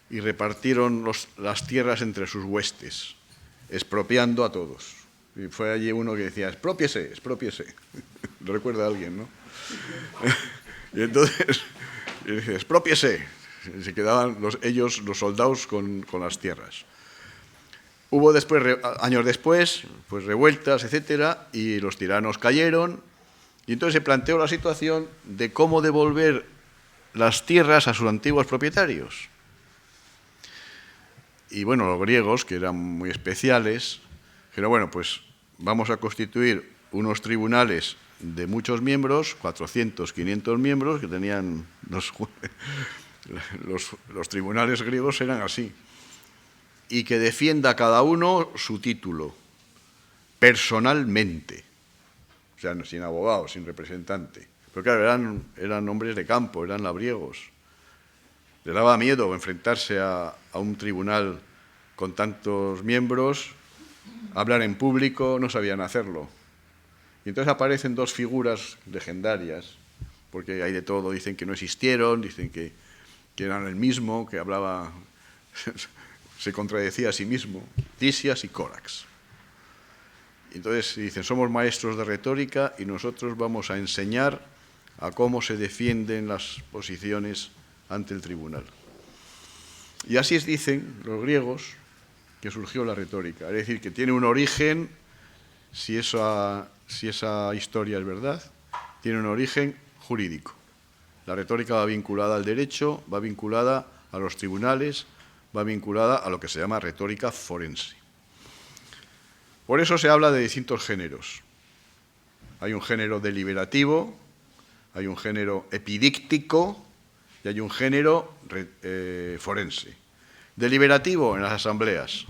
y repartieron las tierras entre sus huestes, expropiando a todos. Y fue allí uno que decía, expropiese, expropiese. Lo recuerda alguien, ¿no? Y entonces, dice, expropiese. Se quedaban ellos, los soldados, con las tierras. Hubo después, años después, pues revueltas, etcétera, y los tiranos cayeron, y entonces se planteó la situación de cómo devolver las tierras a sus antiguos propietarios. Y bueno, los griegos, que eran muy especiales, dijeron, bueno, pues vamos a constituir unos tribunales de muchos miembros, 400, 500 miembros, que tenían los tribunales griegos eran así, y que defienda cada uno su título, personalmente, o sea, sin abogado, sin representante. Pero claro, eran hombres de campo, eran labriegos. Le daba miedo enfrentarse a un tribunal con tantos miembros, hablar en público, no sabían hacerlo. Y entonces aparecen dos figuras legendarias, porque hay de todo, dicen que no existieron, dicen que eran el mismo, que hablaba, se contradecía a sí mismo, Tisias y Córax. Entonces dicen, somos maestros de retórica y nosotros vamos a enseñar a cómo se defienden las posiciones ante el tribunal. Y así dicen los griegos que surgió la retórica, es decir, que tiene un origen, si esa historia es verdad, tiene un origen jurídico. La retórica va vinculada al derecho, va vinculada a los tribunales, va vinculada a lo que se llama retórica forense. Por eso se habla de distintos géneros. Hay un género deliberativo, hay un género epidíctico y hay un género forense. Deliberativo en las asambleas.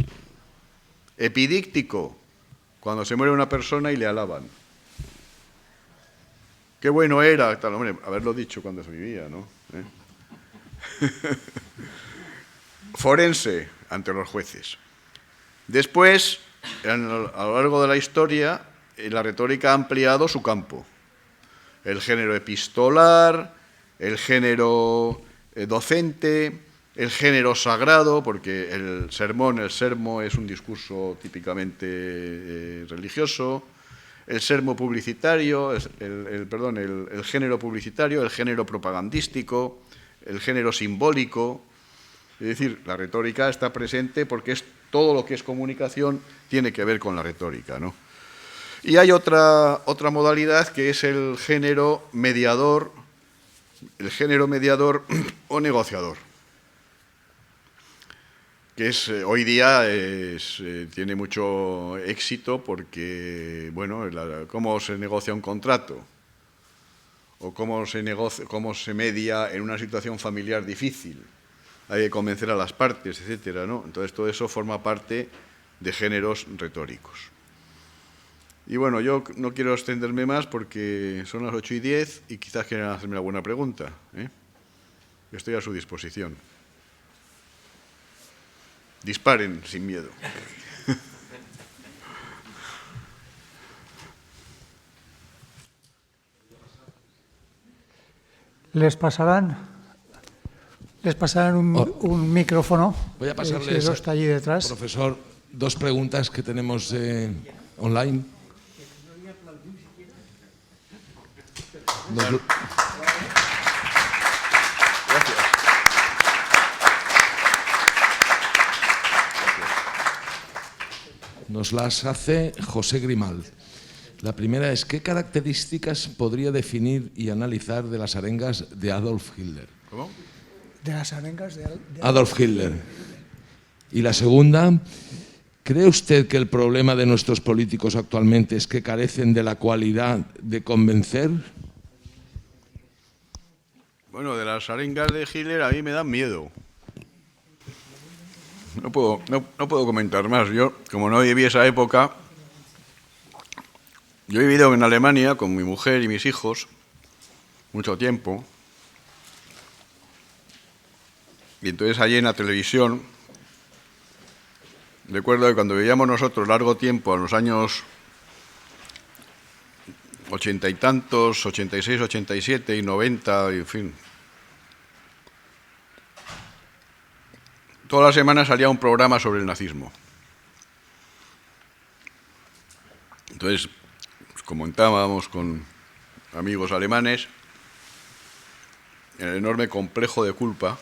Epidíctico, cuando se muere una persona y le alaban. Qué bueno era, tal, hombre, haberlo dicho cuando se vivía, ¿no? Forense, ante los jueces. Después, a lo largo de la historia, la retórica ha ampliado su campo. El género epistolar, el género docente, el género sagrado, porque el sermo es un discurso típicamente religioso, el sermo publicitario, el género publicitario, el género propagandístico, el género simbólico. Es decir, la retórica está presente porque todo lo que es comunicación tiene que ver con la retórica, ¿no? Y hay otra modalidad que es el género mediador o negociador, que hoy día tiene mucho éxito porque, bueno, cómo se negocia un contrato o cómo se media en una situación familiar difícil. Hay que convencer a las partes, etcétera, ¿no? Entonces, todo eso forma parte de géneros retóricos. Y bueno, yo no quiero extenderme más porque son las 8:10 y quizás quieran hacerme alguna pregunta, ¿eh? Estoy a su disposición. Disparen sin miedo. Les pasarán un micrófono. Voy a pasarles, si está allí detrás. Profesor, dos preguntas que tenemos online. Gracias. Nos las hace José Grimal. La primera es, ¿qué características podría definir y analizar de las arengas de Adolf Hitler? ¿Cómo? De las arengas de Adolf Hitler. Y la segunda, ¿cree usted que el problema de nuestros políticos actualmente es que carecen de la cualidad de convencer? Bueno, de las arengas de Hitler a mí me dan miedo. No puedo comentar más. Yo, como no viví esa época, yo he vivido en Alemania con mi mujer y mis hijos mucho tiempo. Y entonces allí en la televisión, recuerdo que cuando vivíamos nosotros largo tiempo, en los años 80 y tantos, 86, 87 y 90, en fin. Todas las semanas salía un programa sobre el nazismo. Entonces, comentábamos con amigos alemanes el enorme complejo de culpa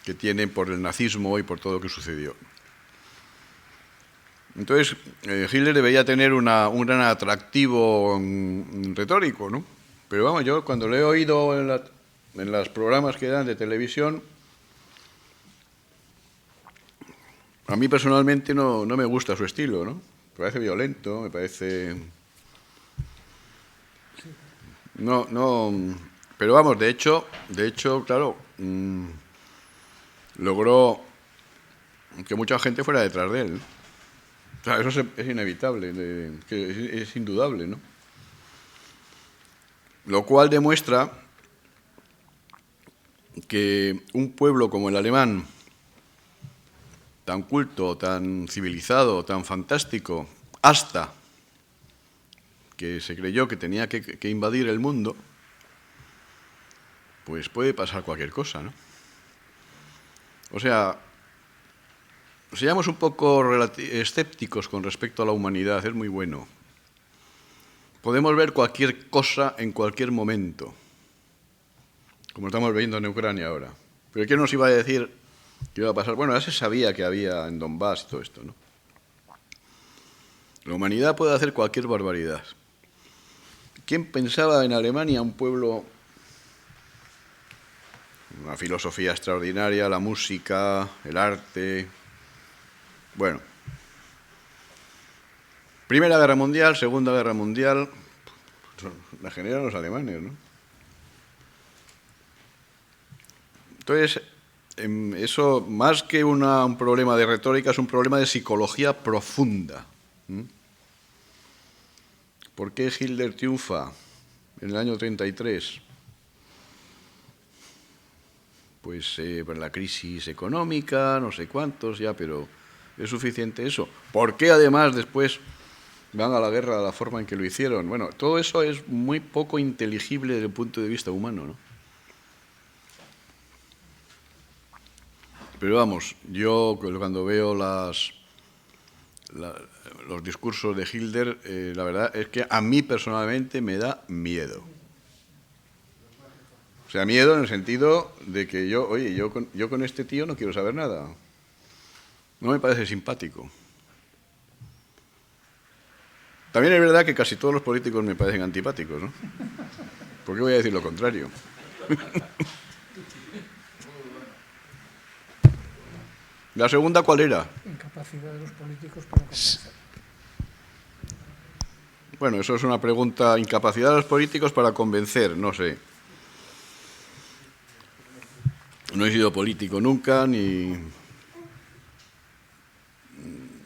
que tienen por el nazismo y por todo lo que sucedió. Entonces, Hitler debería tener un gran atractivo retórico, ¿no? Pero vamos, yo cuando lo he oído en los programas que dan de televisión, a mí personalmente no me gusta su estilo, ¿no? Me parece violento, me parece... Pero vamos, de hecho, claro, logró que mucha gente fuera detrás de él, ¿no? O sea, eso es inevitable, es indudable, ¿no? Lo cual demuestra que un pueblo como el alemán, tan culto, tan civilizado, tan fantástico, hasta que se creyó que tenía que invadir el mundo, pues puede pasar cualquier cosa, ¿no? O sea, seamos un poco escépticos con respecto a la humanidad, es muy bueno. Podemos ver cualquier cosa en cualquier momento, como estamos viendo en Ucrania ahora. Pero ¿quién nos iba a decir que iba a pasar? Bueno, ya se sabía que había en Donbass y todo esto, ¿no? La humanidad puede hacer cualquier barbaridad. ¿Quién pensaba en Alemania, un pueblo, una filosofía extraordinaria, la música, el arte? Bueno, Primera Guerra Mundial, Segunda Guerra Mundial, la generan los alemanes, ¿no? Entonces, eso, más que un problema de retórica, es un problema de psicología profunda. ¿Por qué Hitler triunfa en el año 33? Pues por la crisis económica, no sé cuántos ya, pero ¿es suficiente eso? ¿Por qué además después van a la guerra de la forma en que lo hicieron? Bueno, todo eso es muy poco inteligible desde el punto de vista humano, ¿no? Pero vamos, yo cuando veo los discursos de Hitler, la verdad es que a mí personalmente me da miedo. O sea, miedo en el sentido de que yo con este tío no quiero saber nada. No me parece simpático. También es verdad que casi todos los políticos me parecen antipáticos, ¿no? ¿Por qué voy a decir lo contrario? ¿La segunda cuál era? Incapacidad de los políticos para convencer. Bueno, eso es una pregunta. Incapacidad de los políticos para convencer, no sé. No he sido político nunca, ni...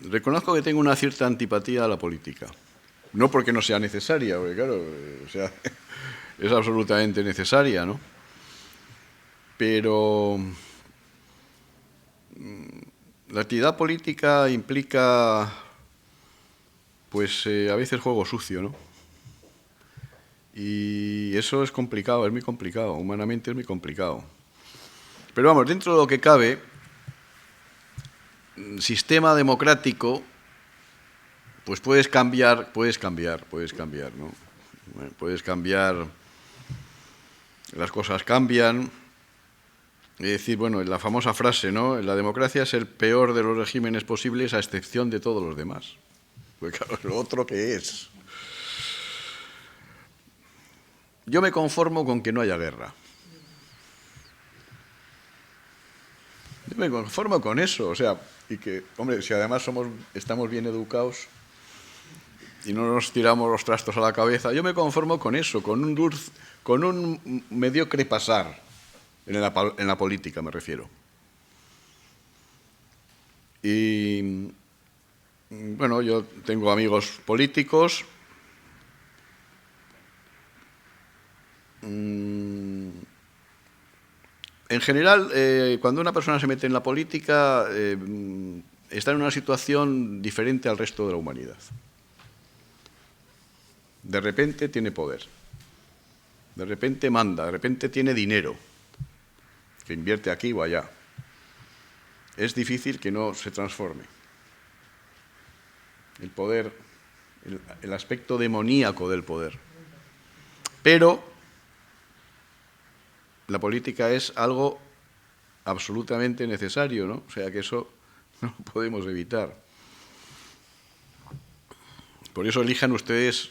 Reconozco que tengo una cierta antipatía a la política. No porque no sea necesaria, porque claro, o sea, es absolutamente necesaria, ¿no? Pero la actividad política implica, pues, a veces juego sucio, ¿no? Y eso es complicado, es muy complicado, humanamente es muy complicado. Pero vamos, dentro de lo que cabe, sistema democrático, pues puedes cambiar, ¿no? Puedes cambiar, las cosas cambian. Es decir, bueno, la famosa frase, ¿no? La democracia es el peor de los regímenes posibles a excepción de todos los demás. Pues claro, lo otro que es. Yo me conformo con que no haya guerra. Yo me conformo con eso, o sea, y que, hombre, si además estamos bien educados y no nos tiramos los trastos a la cabeza, yo me conformo con eso, con un mediocre pasar, en la política me refiero. Y, bueno, yo tengo amigos políticos. En general, cuando una persona se mete en la política, está en una situación diferente al resto de la humanidad. De repente tiene poder, de repente manda, de repente tiene dinero, que invierte aquí o allá. Es difícil que no se transforme. El poder, el aspecto demoníaco del poder. Pero la política es algo absolutamente necesario, ¿no? O sea que eso no lo podemos evitar. Por eso elijan ustedes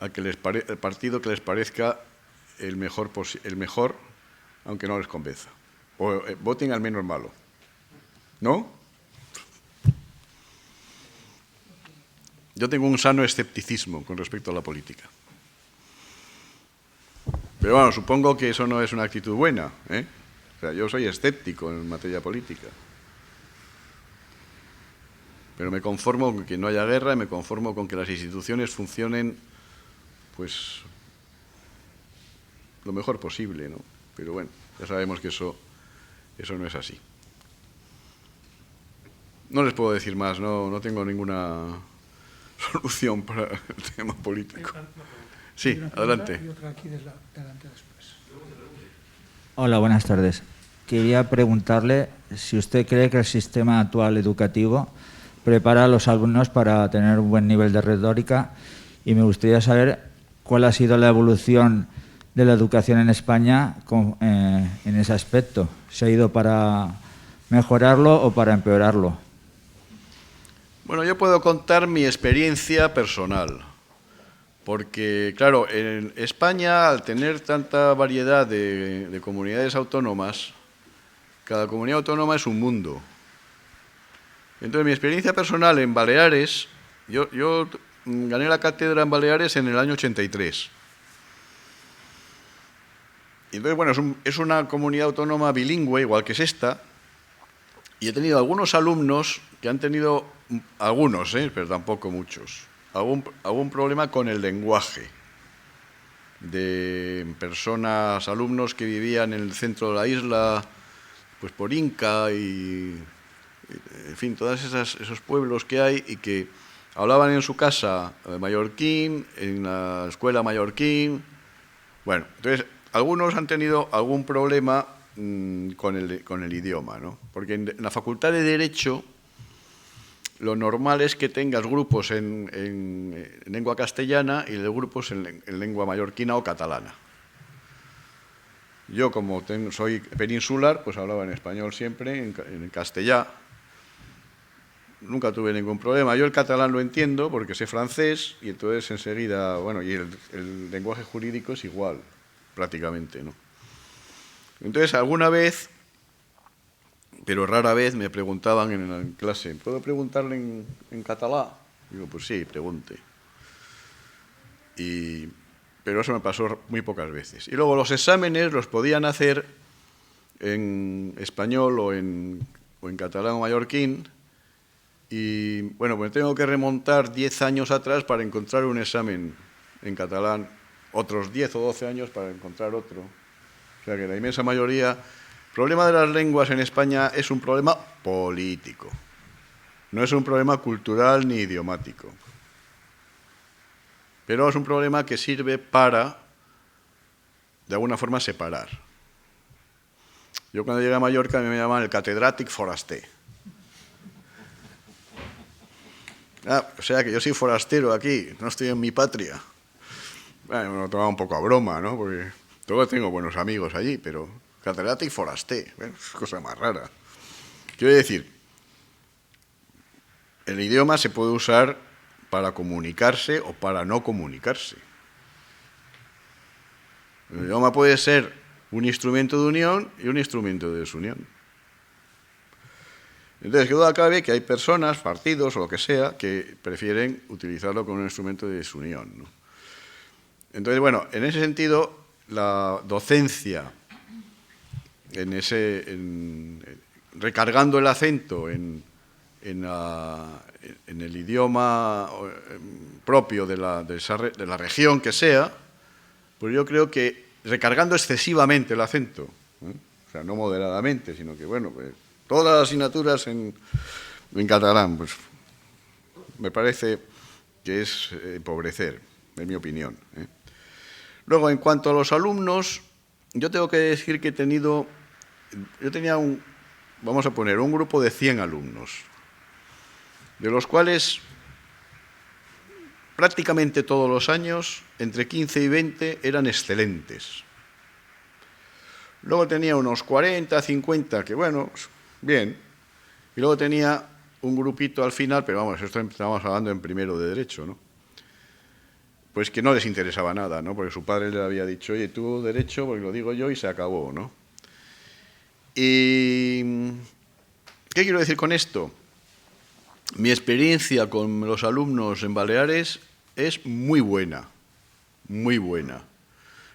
el partido que les parezca el mejor, aunque no les convenza. O voten al menos malo. ¿No? Yo tengo un sano escepticismo con respecto a la política. Pero bueno, supongo que eso no es una actitud buena, ¿eh? O sea, yo soy escéptico en materia política. Pero me conformo con que no haya guerra y me conformo con que las instituciones funcionen, pues, lo mejor posible, ¿no? Pero bueno, ya sabemos que eso no es así. No les puedo decir más, no tengo ninguna solución para el tema político. Sí, adelante. Y otra aquí delante después. Hola, buenas tardes. Quería preguntarle si usted cree que el sistema actual educativo prepara a los alumnos para tener un buen nivel de retórica, y me gustaría saber cuál ha sido la evolución de la educación en España en ese aspecto. ¿Se ha ido para mejorarlo o para empeorarlo? Bueno, yo puedo contar mi experiencia personal, porque, claro, en España, al tener tanta variedad de comunidades autónomas, cada comunidad autónoma es un mundo. Entonces, mi experiencia personal en Baleares Yo gané la cátedra en Baleares en el año 83. Y entonces, bueno, es una comunidad autónoma bilingüe, igual que es esta, y he tenido algunos alumnos que han tenido, algunos, pero tampoco muchos, algún problema con el lenguaje, de personas, alumnos que vivían en el centro de la isla, pues por Inca y en fin, todos esos pueblos que hay y que hablaban en su casa mallorquín, en la escuela mallorquín. Bueno, entonces, algunos han tenido algún problema con el idioma, ¿no? Porque en la Facultad de Derecho lo normal es que tengas grupos en lengua castellana y grupos en lengua mallorquina o catalana. Yo, como soy peninsular, pues hablaba en español siempre, en castellano. Nunca tuve ningún problema. Yo el catalán lo entiendo porque sé francés y entonces enseguida, bueno, y el lenguaje jurídico es igual, prácticamente, ¿no? Entonces, alguna vez, pero rara vez, me preguntaban en la clase, ¿puedo preguntarle en catalán? Digo, pues sí, pregunte. Pero eso me pasó muy pocas veces. Y luego los exámenes los podían hacer en español o en catalán o mallorquín. Y bueno, pues tengo que remontar 10 años atrás para encontrar un examen en catalán, otros 10 o 12 años para encontrar otro. O sea que la inmensa mayoría... El problema de las lenguas en España es un problema político. No es un problema cultural ni idiomático. Pero es un problema que sirve para, de alguna forma, separar. Yo cuando llegué a Mallorca me llamaban el catedràtic foraster. O sea que yo soy forastero aquí, no estoy en mi patria. Bueno, me lo tomaba un poco a broma, ¿no? Porque todavía tengo buenos amigos allí, pero catedràtic foraster, bueno, es cosa más rara. Quiero decir, el idioma se puede usar para comunicarse o para no comunicarse. El idioma puede ser un instrumento de unión y un instrumento de desunión. Entonces, que duda cabe que hay personas, partidos o lo que sea, que prefieren utilizarlo como un instrumento de desunión, ¿no? Entonces, bueno, en ese sentido, la docencia, recargando el acento en el idioma propio de la región que sea, pues yo creo que recargando excesivamente el acento, o sea, no moderadamente, sino que, bueno, pues, todas las asignaturas en catalán, pues me parece que es empobrecer, en mi opinión. Luego, en cuanto a los alumnos, yo tengo que decir que yo tenía vamos a poner, un grupo de 100 alumnos, de los cuales prácticamente todos los años, entre 15 y 20, eran excelentes. Luego tenía unos 40, 50, que bueno, bien. Y luego tenía un grupito al final, pero vamos, esto estábamos hablando en primero de Derecho, ¿no? Pues que no les interesaba nada, ¿no? Porque su padre le había dicho, oye, tú Derecho, porque lo digo yo, y se acabó, ¿no? ¿Y qué quiero decir con esto? Mi experiencia con los alumnos en Baleares es muy buena, muy buena.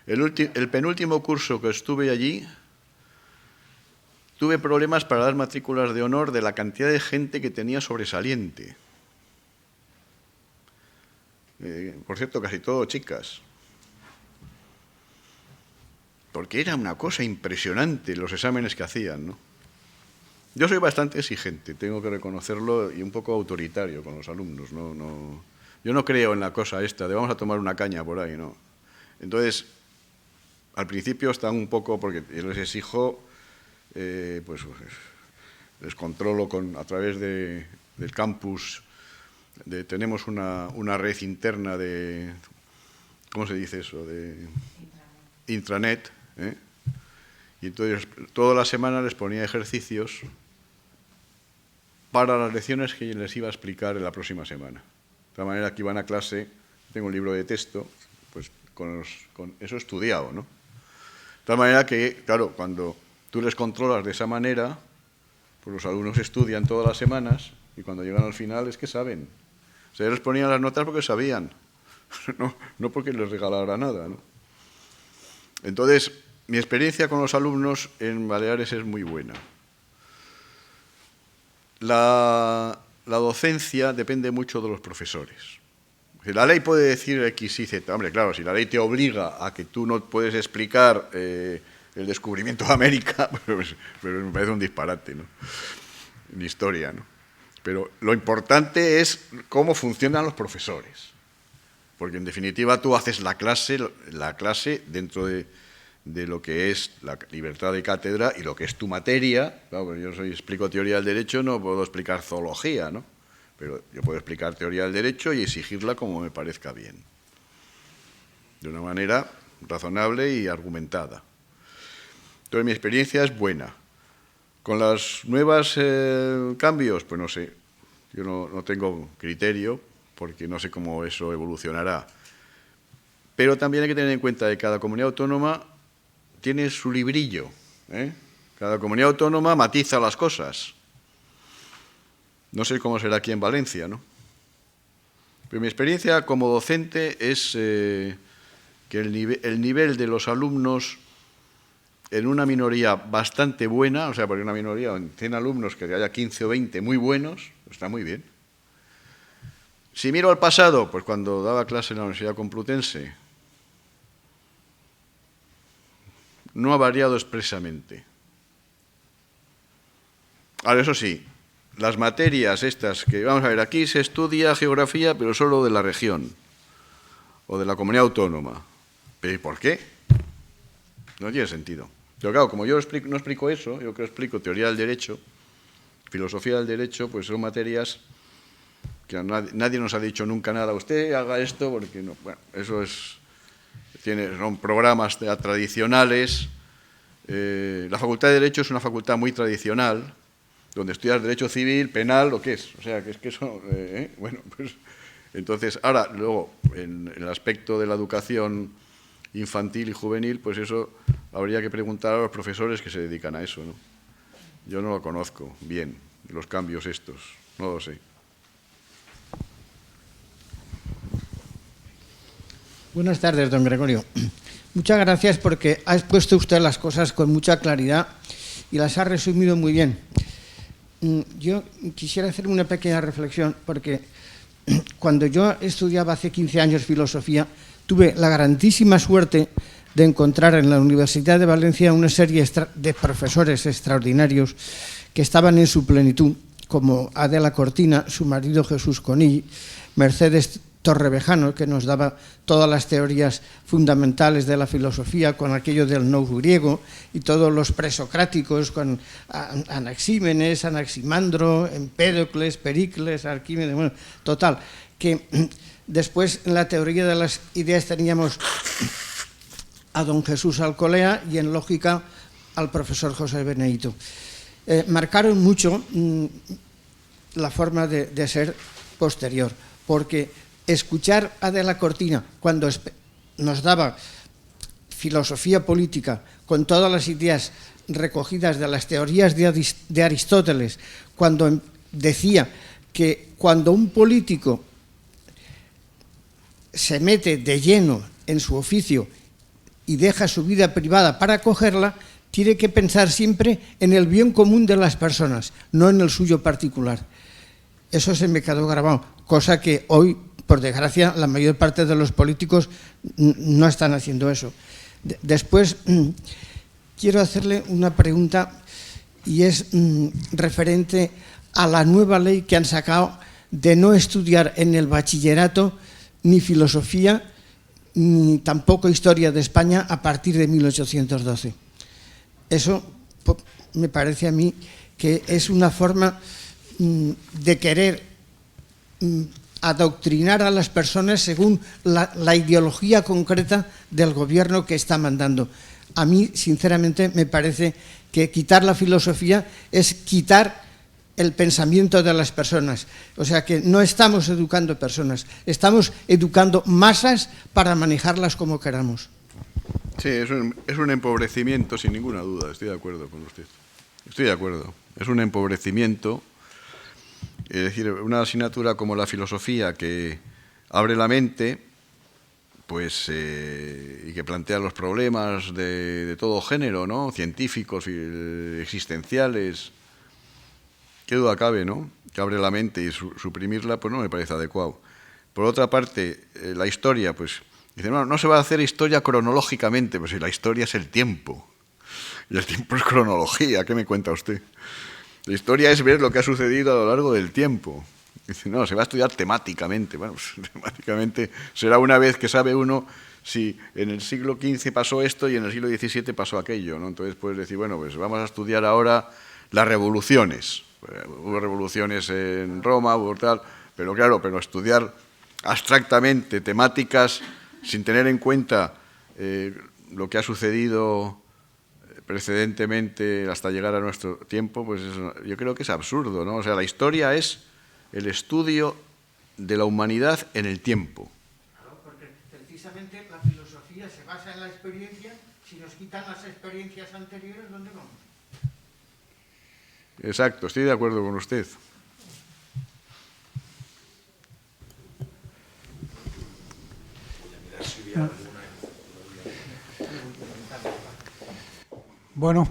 El penúltimo curso que estuve allí, tuve problemas para dar matrículas de honor de la cantidad de gente que tenía sobresaliente. Por cierto, casi todo chicas. Porque era una cosa impresionante los exámenes que hacían, ¿no? Yo soy bastante exigente, tengo que reconocerlo, y un poco autoritario con los alumnos, ¿no? Yo no creo en la cosa esta de vamos a tomar una caña por ahí, ¿no? Entonces, al principio están un poco, porque yo les exijo, pues les controlo a través del campus. Tenemos una red interna de, ¿cómo se dice eso? De intranet, ¿eh? Y entonces toda la semana les ponía ejercicios para las lecciones que les iba a explicar en la próxima semana. De tal manera que iban a clase, tengo un libro de texto, pues con eso estudiado, ¿no? De tal manera que, claro, cuando tú les controlas de esa manera, pues los alumnos estudian todas las semanas y cuando llegan al final es que saben. Se les ponían las notas porque sabían, no porque les regalara nada, ¿no? Entonces, mi experiencia con los alumnos en Baleares es muy buena. La docencia depende mucho de los profesores. La ley puede decir X, Y, Z. Hombre, claro, si la ley te obliga a que tú no puedes explicar el descubrimiento de América, pues me parece un disparate, ¿no? En historia, ¿no? Pero lo importante es cómo funcionan los profesores. Porque, en definitiva, tú haces la clase dentro de lo que es la libertad de cátedra y lo que es tu materia. Claro, yo explico teoría del derecho, no puedo explicar zoología, ¿no? Pero yo puedo explicar teoría del derecho y exigirla como me parezca bien, de una manera razonable y argumentada. Entonces, mi experiencia es buena. Con los nuevos cambios, pues no sé, yo no tengo criterio, porque no sé cómo eso evolucionará. Pero también hay que tener en cuenta que cada comunidad autónoma tiene su librillo, ¿eh? Cada comunidad autónoma matiza las cosas. No sé cómo será aquí en Valencia, ¿no? Pero mi experiencia como docente es que el nivel de los alumnos en una minoría bastante buena, o sea, por una minoría, en 100 alumnos, que haya 15 o 20 muy buenos, está muy bien. Si miro al pasado, pues cuando daba clase en la Universidad Complutense, no ha variado expresamente. Ahora, eso sí, las materias estas que, vamos a ver, aquí se estudia geografía, pero solo de la región o de la comunidad autónoma. ¿Pero y por qué? No tiene sentido. Pero claro, como yo no explico eso, yo que explico teoría del derecho, filosofía del derecho, pues son materias que nadie nos ha dicho nunca nada. Usted haga esto porque no. Bueno, eso son programas tradicionales. La Facultad de Derecho es una facultad muy tradicional, donde estudias derecho civil, penal, lo que es. O sea, que es que eso... bueno, pues... Entonces, ahora, luego, en el aspecto de la educación infantil y juvenil, pues eso habría que preguntar a los profesores que se dedican a eso, ¿no? Yo no lo conozco bien, los cambios estos, no lo sé. Buenas tardes, don Gregorio. Muchas gracias porque ha expuesto usted las cosas con mucha claridad y las ha resumido muy bien. Yo quisiera hacer una pequeña reflexión porque cuando yo estudiaba hace 15 años filosofía, tuve la grandísima suerte de encontrar en la Universidad de Valencia una serie de profesores extraordinarios que estaban en su plenitud, como Adela Cortina, su marido Jesús Conill, Mercedes Torrevejano, que nos daba todas las teorías fundamentales de la filosofía con aquello del nous griego, y todos los presocráticos con Anaxímenes, Anaximandro, Empédocles, Pericles, Arquímedes, bueno, total, que después en la teoría de las ideas teníamos a don Jesús Alcolea y en lógica al profesor José Benedito. Marcaron mucho la forma de ser posterior, porque escuchar a Adela Cortina cuando nos daba filosofía política con todas las ideas recogidas de las teorías de Aristóteles, cuando decía que cuando un político se mete de lleno en su oficio y deja su vida privada para acogerla, tiene que pensar siempre en el bien común de las personas, no en el suyo particular. Eso se me quedó grabado, cosa que hoy, por desgracia, la mayor parte de los políticos no están haciendo eso. Después, quiero hacerle una pregunta y es referente a la nueva ley que han sacado de no estudiar en el bachillerato ni filosofía ni tampoco historia de España a partir de 1812. Eso me parece a mí que es una forma de querer adoctrinar a las personas según la ideología concreta del gobierno que está mandando. A mí, sinceramente, me parece que quitar la filosofía es quitar el pensamiento de las personas. O sea que no estamos educando personas, estamos educando masas para manejarlas como queramos. Sí, es un empobrecimiento, sin ninguna duda, estoy de acuerdo con usted. Estoy de acuerdo. Es un empobrecimiento Es decir, una asignatura como la filosofía que abre la mente, pues, y que plantea los problemas de todo género, ¿no? Científicos, existenciales, qué duda cabe, ¿no? Que abre la mente y suprimirla, pues no me parece adecuado. Por otra parte, la historia, pues, dice, no se va a hacer historia cronológicamente, pues si la historia es el tiempo, y el tiempo es cronología, ¿qué me cuenta usted? La historia es ver lo que ha sucedido a lo largo del tiempo. Dice, no, se va a estudiar temáticamente. Bueno, pues, temáticamente será una vez que sabe uno si en el siglo XV pasó esto y en el siglo XVII pasó aquello, ¿no? Entonces puedes decir, bueno, pues vamos a estudiar ahora las revoluciones. Hubo revoluciones en Roma, hubo tal, pero claro, pero estudiar abstractamente temáticas sin tener en cuenta lo que ha sucedido precedentemente hasta llegar a nuestro tiempo, pues yo creo que es absurdo, ¿no? O sea, la historia es el estudio de la humanidad en el tiempo. Claro, porque precisamente la filosofía se basa en la experiencia. Si nos quitan las experiencias anteriores, ¿dónde vamos? Exacto, estoy de acuerdo con usted. Bueno,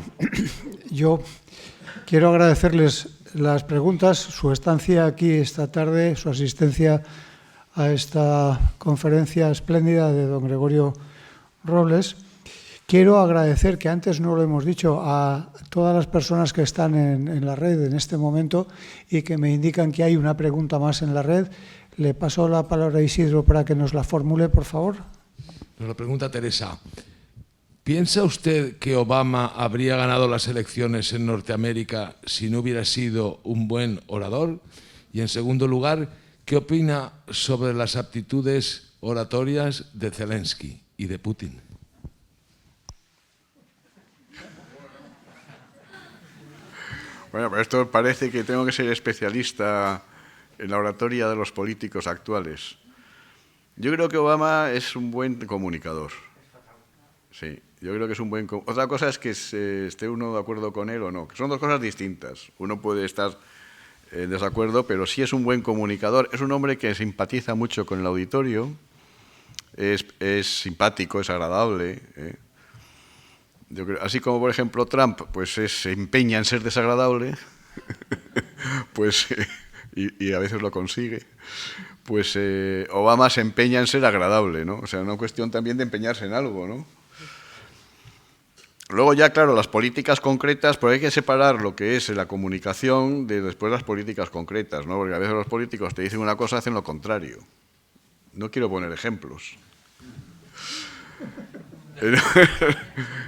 yo quiero agradecerles las preguntas, su estancia aquí esta tarde, su asistencia a esta conferencia espléndida de don Gregorio Robles. Quiero agradecer, que antes no lo hemos dicho, a todas las personas que están en la red en este momento y que me indican que hay una pregunta más en la red. Le paso la palabra a Isidro para que nos la formule, por favor. Nos lo pregunta Teresa. ¿Piensa usted que Obama habría ganado las elecciones en Norteamérica si no hubiera sido un buen orador? Y en segundo lugar, ¿qué opina sobre las aptitudes oratorias de Zelensky y de Putin? Bueno, pero esto parece que tengo que ser especialista en la oratoria de los políticos actuales. Yo creo que Obama es un buen comunicador. Sí, yo creo que es un buen... Otra cosa es que esté uno de acuerdo con él o no, que son dos cosas distintas. Uno puede estar en desacuerdo, pero sí es un buen comunicador. Es un hombre que simpatiza mucho con el auditorio, es simpático, es agradable. Yo creo, así como, por ejemplo, Trump pues se empeña en ser desagradable, pues, y a veces lo consigue, pues Obama se empeña en ser agradable, ¿no? O sea, una cuestión también de empeñarse en algo, ¿no? Luego ya, claro, las políticas concretas, pues hay que separar lo que es la comunicación de después las políticas concretas, ¿no? Porque a veces los políticos te dicen una cosa, hacen lo contrario. No quiero poner ejemplos.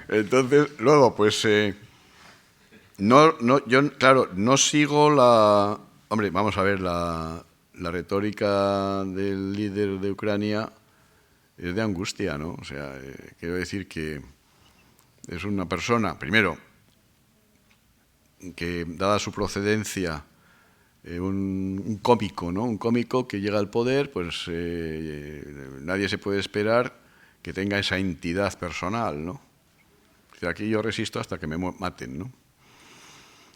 Entonces, luego, pues, yo, claro, no sigo la... Hombre, vamos a ver, la retórica del líder de Ucrania es de angustia, ¿no? O sea, quiero decir que es una persona, primero, que, dada su procedencia, un cómico, ¿no? Un cómico que llega al poder, pues nadie se puede esperar que tenga esa entidad personal, ¿no? O sea, aquí yo resisto hasta que me maten, ¿no?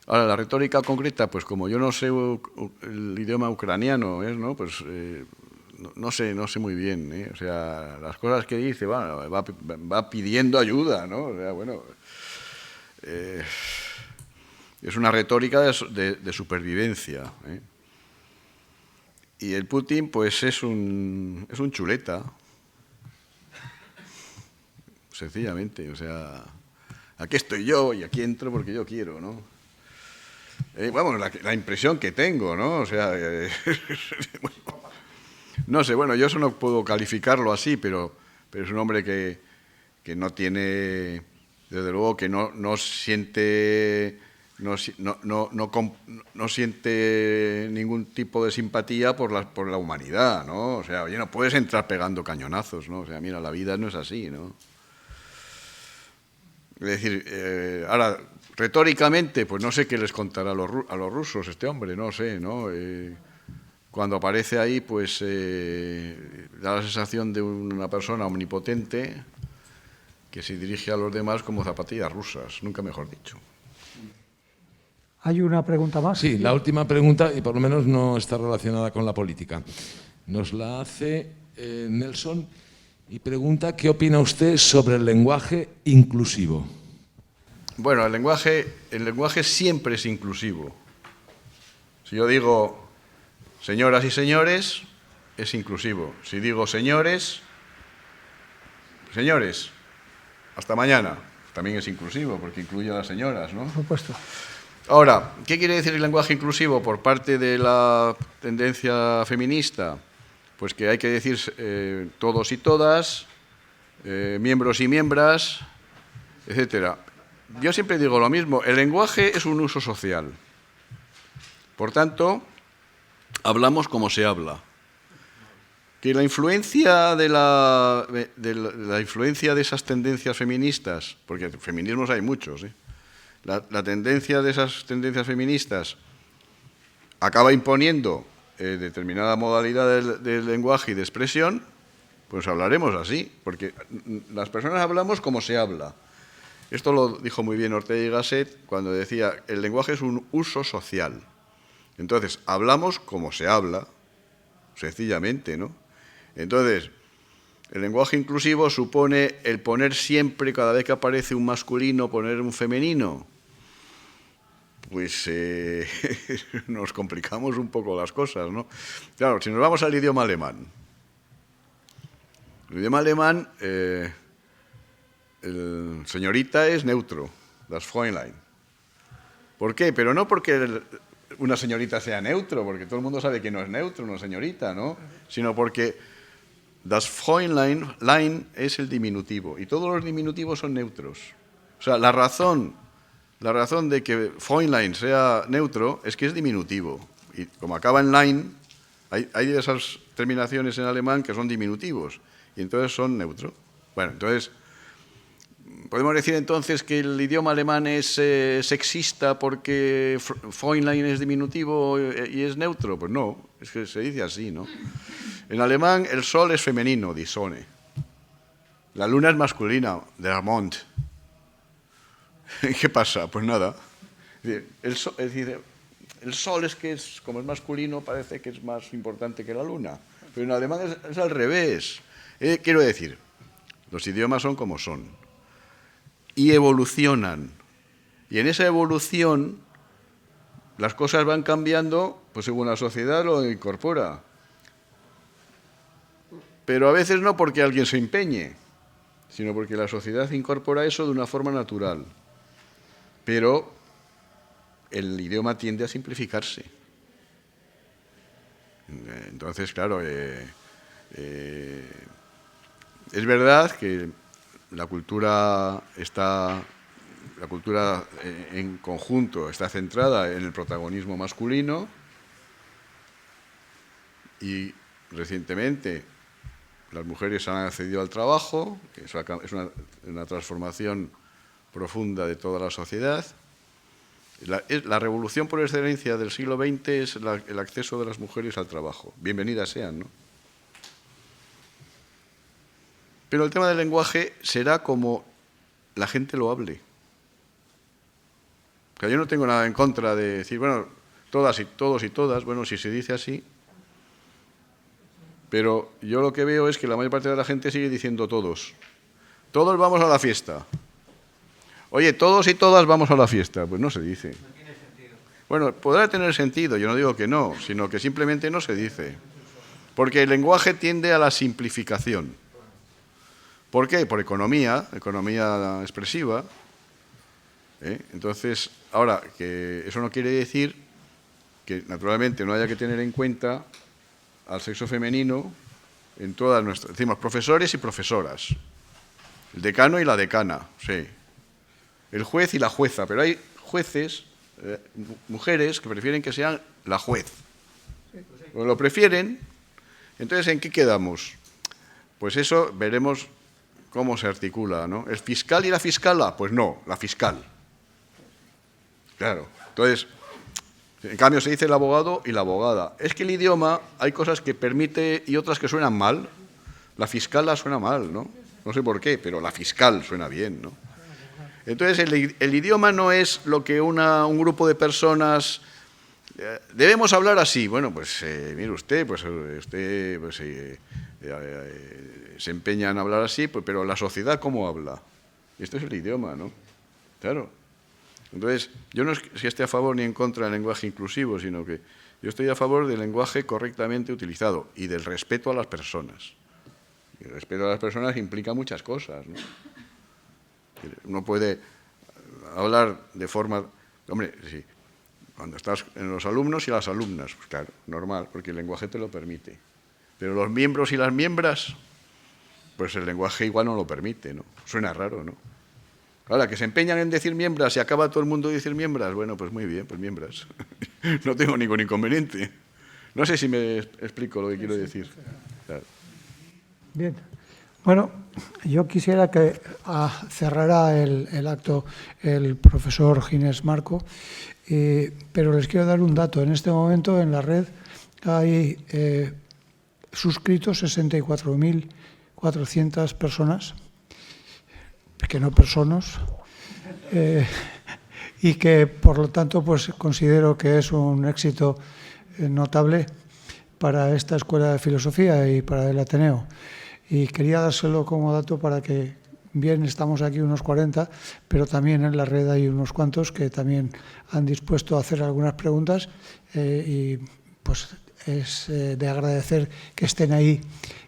Ahora, la retórica concreta, pues como yo no sé el idioma ucraniano, ¿no? Pues no sé muy bien, ¿eh? O sea, las cosas que dice, bueno, va pidiendo ayuda, ¿no? O sea, bueno, es una retórica de supervivencia, ¿eh? Y el Putin, pues es un chuleta, sencillamente, o sea, aquí estoy yo y aquí entro porque yo quiero, ¿no? Vamos, la impresión que tengo, ¿no? O sea, bueno, no sé, bueno, yo eso no puedo calificarlo así, pero es un hombre que no tiene, desde luego, que no siente ningún tipo de simpatía por la humanidad, ¿no? O sea, oye, no puedes entrar pegando cañonazos, ¿no? O sea, mira, la vida no es así, ¿no? Es decir, ahora, retóricamente, pues no sé qué les contará a los rusos este hombre, no sé, ¿no? Cuando aparece ahí, pues da la sensación de una persona omnipotente que se dirige a los demás como zapatillas rusas, nunca mejor dicho. ¿Hay una pregunta más? Sí, la última pregunta, y por lo menos no está relacionada con la política. Nos la hace Nelson y pregunta qué opina usted sobre el lenguaje inclusivo. Bueno, el lenguaje siempre es inclusivo. Si yo digo señoras y señores, es inclusivo. Si digo señores, hasta mañana, también es inclusivo, porque incluye a las señoras, ¿no? Por supuesto. Ahora, ¿qué quiere decir el lenguaje inclusivo por parte de la tendencia feminista? Pues que hay que decir todos y todas, miembros y miembras, etcétera. Yo siempre digo lo mismo, el lenguaje es un uso social. Por tanto, hablamos como se habla. Que la influencia la influencia de esas tendencias feministas, porque feminismos hay muchos, la tendencia de esas tendencias feministas acaba imponiendo determinada modalidad del lenguaje y de expresión, pues hablaremos así, porque las personas hablamos como se habla. Esto lo dijo muy bien Ortega y Gasset cuando decía, el lenguaje es un uso social. Entonces, hablamos como se habla, sencillamente, ¿no? Entonces, el lenguaje inclusivo supone el poner siempre, cada vez que aparece un masculino, poner un femenino. Pues nos complicamos un poco las cosas, ¿no? Claro, si nos vamos al idioma alemán. El idioma alemán, el señorita es neutro, das Fräulein. ¿Por qué? Pero no porque una señorita sea neutro, porque todo el mundo sabe que no es neutro, una señorita, ¿no? Sino porque das Fräulein es el diminutivo, y todos los diminutivos son neutros. O sea, la razón de que Fräulein sea neutro es que es diminutivo. Y como acaba en Lein, hay esas terminaciones en alemán que son diminutivos, y entonces son neutro. Bueno, entonces, ¿podemos decir entonces que el idioma alemán es sexista porque Fräulein es diminutivo y es neutro? Pues no, es que se dice así, ¿no? En alemán el sol es femenino, die Sonne. La luna es masculina, der Mond. ¿Qué pasa? Pues nada. El sol es que como es masculino, parece que es más importante que la luna. Pero en alemán es al revés. Quiero decir, los idiomas son como son. Y evolucionan. Y en esa evolución, las cosas van cambiando, pues según la sociedad lo incorpora. Pero a veces no porque alguien se empeñe, sino porque la sociedad incorpora eso de una forma natural. Pero el idioma tiende a simplificarse. Entonces, claro, es verdad que la cultura en conjunto está centrada en el protagonismo masculino y recientemente las mujeres han accedido al trabajo, que es una transformación profunda de toda la sociedad. La revolución por excelencia del siglo XX es el acceso de las mujeres al trabajo. Bienvenidas sean, ¿no? Pero el tema del lenguaje será como la gente lo hable. O sea, yo no tengo nada en contra de decir, bueno, todas y todos y todas, bueno, si se dice así, pero yo lo que veo es que la mayor parte de la gente sigue diciendo todos. Todos vamos a la fiesta. Oye, todos y todas vamos a la fiesta. Pues no se dice. No tiene sentido. Bueno, podrá tener sentido, yo no digo que no, sino que simplemente no se dice. Porque el lenguaje tiende a la simplificación. ¿Por qué? Por economía expresiva. Entonces, ahora, que eso no quiere decir que naturalmente no haya que tener en cuenta al sexo femenino en todas nuestras... Decimos profesores y profesoras, el decano y la decana, sí, el juez y la jueza, pero hay jueces, mujeres, que prefieren que sean la juez. O lo prefieren, entonces ¿en qué quedamos? Pues eso veremos cómo se articula, ¿no? ¿El fiscal y la fiscala? Pues no, la fiscal. Claro, entonces... En cambio, se dice el abogado y la abogada. Es que el idioma, hay cosas que permite y otras que suenan mal. La fiscala suena mal, ¿no? No sé por qué, pero la fiscal suena bien, ¿no? Entonces, el idioma no es lo que un grupo de personas... debemos hablar así. Bueno, pues mire usted, se empeña en hablar así, pues, pero la sociedad, ¿cómo habla? Esto es el idioma, ¿no? Claro. Entonces, yo no es que esté a favor ni en contra del lenguaje inclusivo, sino que yo estoy a favor del lenguaje correctamente utilizado y del respeto a las personas. Y el respeto a las personas implica muchas cosas, ¿no? Uno puede hablar de forma... Hombre, sí, cuando estás en los alumnos y las alumnas, pues claro, normal, porque el lenguaje te lo permite. Pero los miembros y las miembras, pues el lenguaje igual no lo permite, ¿no? Suena raro, ¿no? Ahora, que se empeñan en decir miembras y acaba todo el mundo de decir miembras, bueno, pues muy bien, pues miembras. No tengo ningún inconveniente. No sé si me explico lo que quiero decir. Claro. Bien. Bueno, yo quisiera que cerrara el acto el profesor Ginés Marco, pero les quiero dar un dato. En este momento en la red hay suscritos 64.400 personas, que no personas, y que por lo tanto pues considero que es un éxito notable para esta Escuela de Filosofía y para el Ateneo. Y quería dárselo como dato para que, bien, estamos aquí unos 40, pero también en la red hay unos cuantos que también han dispuesto a hacer algunas preguntas y pues es de agradecer que estén ahí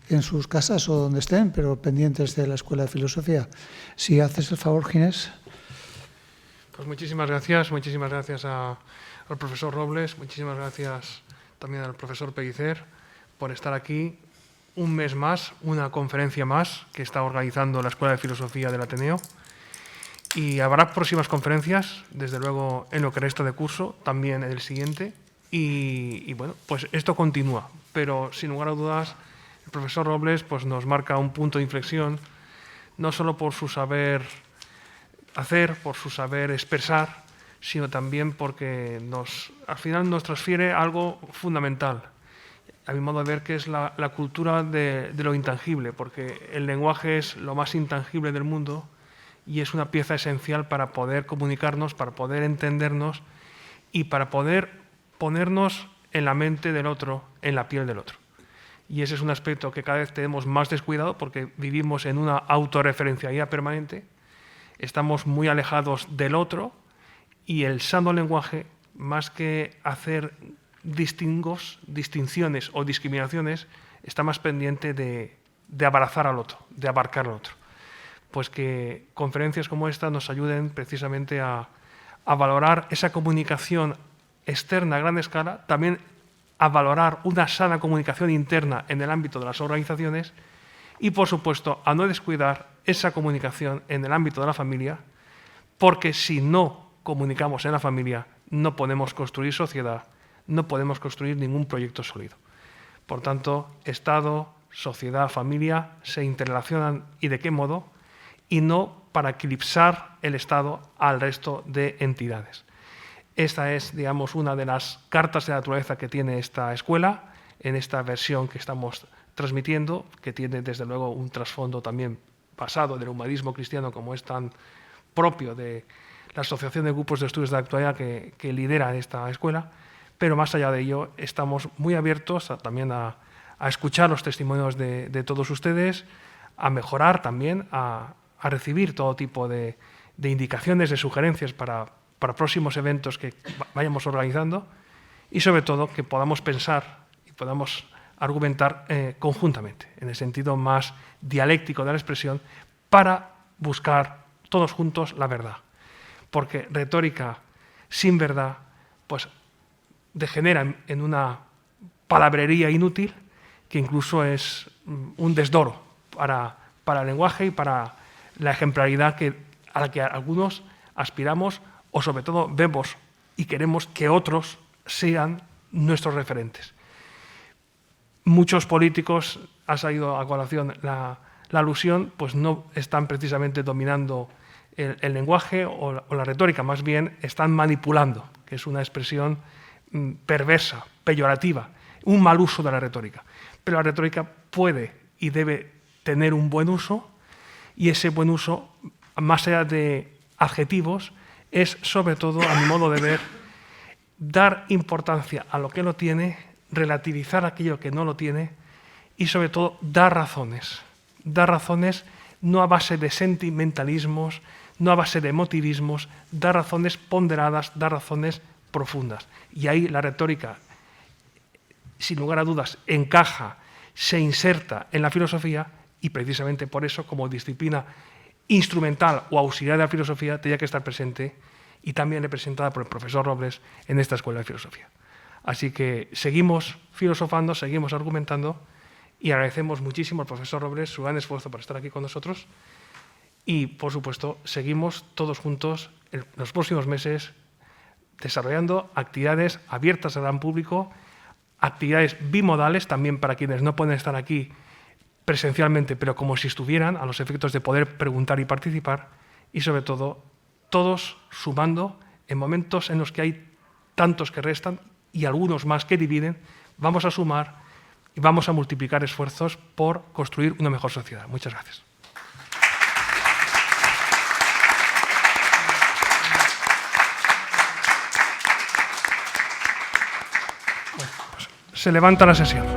en sus casas o donde estén, pero pendientes de la Escuela de Filosofía. Si haces el favor, Ginés. Pues muchísimas gracias al profesor Robles, muchísimas gracias también al profesor Pellicer por estar aquí un mes más, una conferencia más que está organizando la Escuela de Filosofía del Ateneo. Y habrá próximas conferencias, desde luego en lo que resta de curso, también en el siguiente. Y bueno, pues esto continúa, pero sin lugar a dudas el profesor Robles pues nos marca un punto de inflexión, no solo por su saber hacer, por su saber expresar, sino también porque al final nos transfiere algo fundamental, a mi modo de ver, que es la cultura de lo intangible, porque el lenguaje es lo más intangible del mundo y es una pieza esencial para poder comunicarnos, para poder entendernos y para poder ponernos en la mente del otro, en la piel del otro. Y ese es un aspecto que cada vez tenemos más descuidado porque vivimos en una autorreferencialidad permanente, estamos muy alejados del otro y el sano lenguaje, más que hacer distinciones o discriminaciones, está más pendiente de abrazar al otro, de abarcar al otro. Pues que conferencias como esta nos ayuden precisamente a valorar esa comunicación externa a gran escala, también a valorar una sana comunicación interna en el ámbito de las organizaciones y, por supuesto, a no descuidar esa comunicación en el ámbito de la familia, porque si no comunicamos en la familia no podemos construir sociedad, no podemos construir ningún proyecto sólido. Por tanto, Estado, sociedad, familia se interrelacionan y de qué modo, y no para eclipsar el Estado al resto de entidades. Esta es, digamos, una de las cartas de naturaleza que tiene esta escuela, en esta versión que estamos transmitiendo, que tiene desde luego un trasfondo también pasado del humanismo cristiano, como es tan propio de la Asociación de Grupos de Estudios de la Actualidad que lidera esta escuela, pero más allá de ello estamos muy abiertos también a escuchar los testimonios de todos ustedes, a mejorar también, a recibir todo tipo de indicaciones, de sugerencias para próximos eventos que vayamos organizando y sobre todo que podamos pensar y podamos argumentar conjuntamente, en el sentido más dialéctico de la expresión, para buscar todos juntos la verdad. Porque retórica sin verdad pues degenera en una palabrería inútil que incluso es un desdoro para el lenguaje y para la ejemplaridad a la que algunos aspiramos o sobre todo vemos y queremos que otros sean nuestros referentes. Muchos políticos, ha salido a colación la alusión, pues no están precisamente dominando el lenguaje o la retórica, más bien están manipulando, que es una expresión perversa, peyorativa, un mal uso de la retórica. Pero la retórica puede y debe tener un buen uso y ese buen uso, más allá de adjetivos es, sobre todo, a mi modo de ver, dar importancia a lo que lo tiene, relativizar aquello que no lo tiene y, sobre todo, dar razones. Dar razones no a base de sentimentalismos, no a base de emotivismos, dar razones ponderadas, dar razones profundas. Y ahí la retórica, sin lugar a dudas, encaja, se inserta en la filosofía y precisamente por eso, como disciplina instrumental o auxiliar de la filosofía, tenía que estar presente y también representada por el profesor Robles en esta Escuela de Filosofía. Así que seguimos filosofando, seguimos argumentando y agradecemos muchísimo al profesor Robles su gran esfuerzo para estar aquí con nosotros y, por supuesto, seguimos todos juntos en los próximos meses desarrollando actividades abiertas al gran público, actividades bimodales también para quienes no pueden estar aquí presencialmente, pero como si estuvieran, a los efectos de poder preguntar y participar, y sobre todo, todos sumando en momentos en los que hay tantos que restan y algunos más que dividen, vamos a sumar y vamos a multiplicar esfuerzos por construir una mejor sociedad. Muchas gracias. Bueno, pues se levanta la sesión.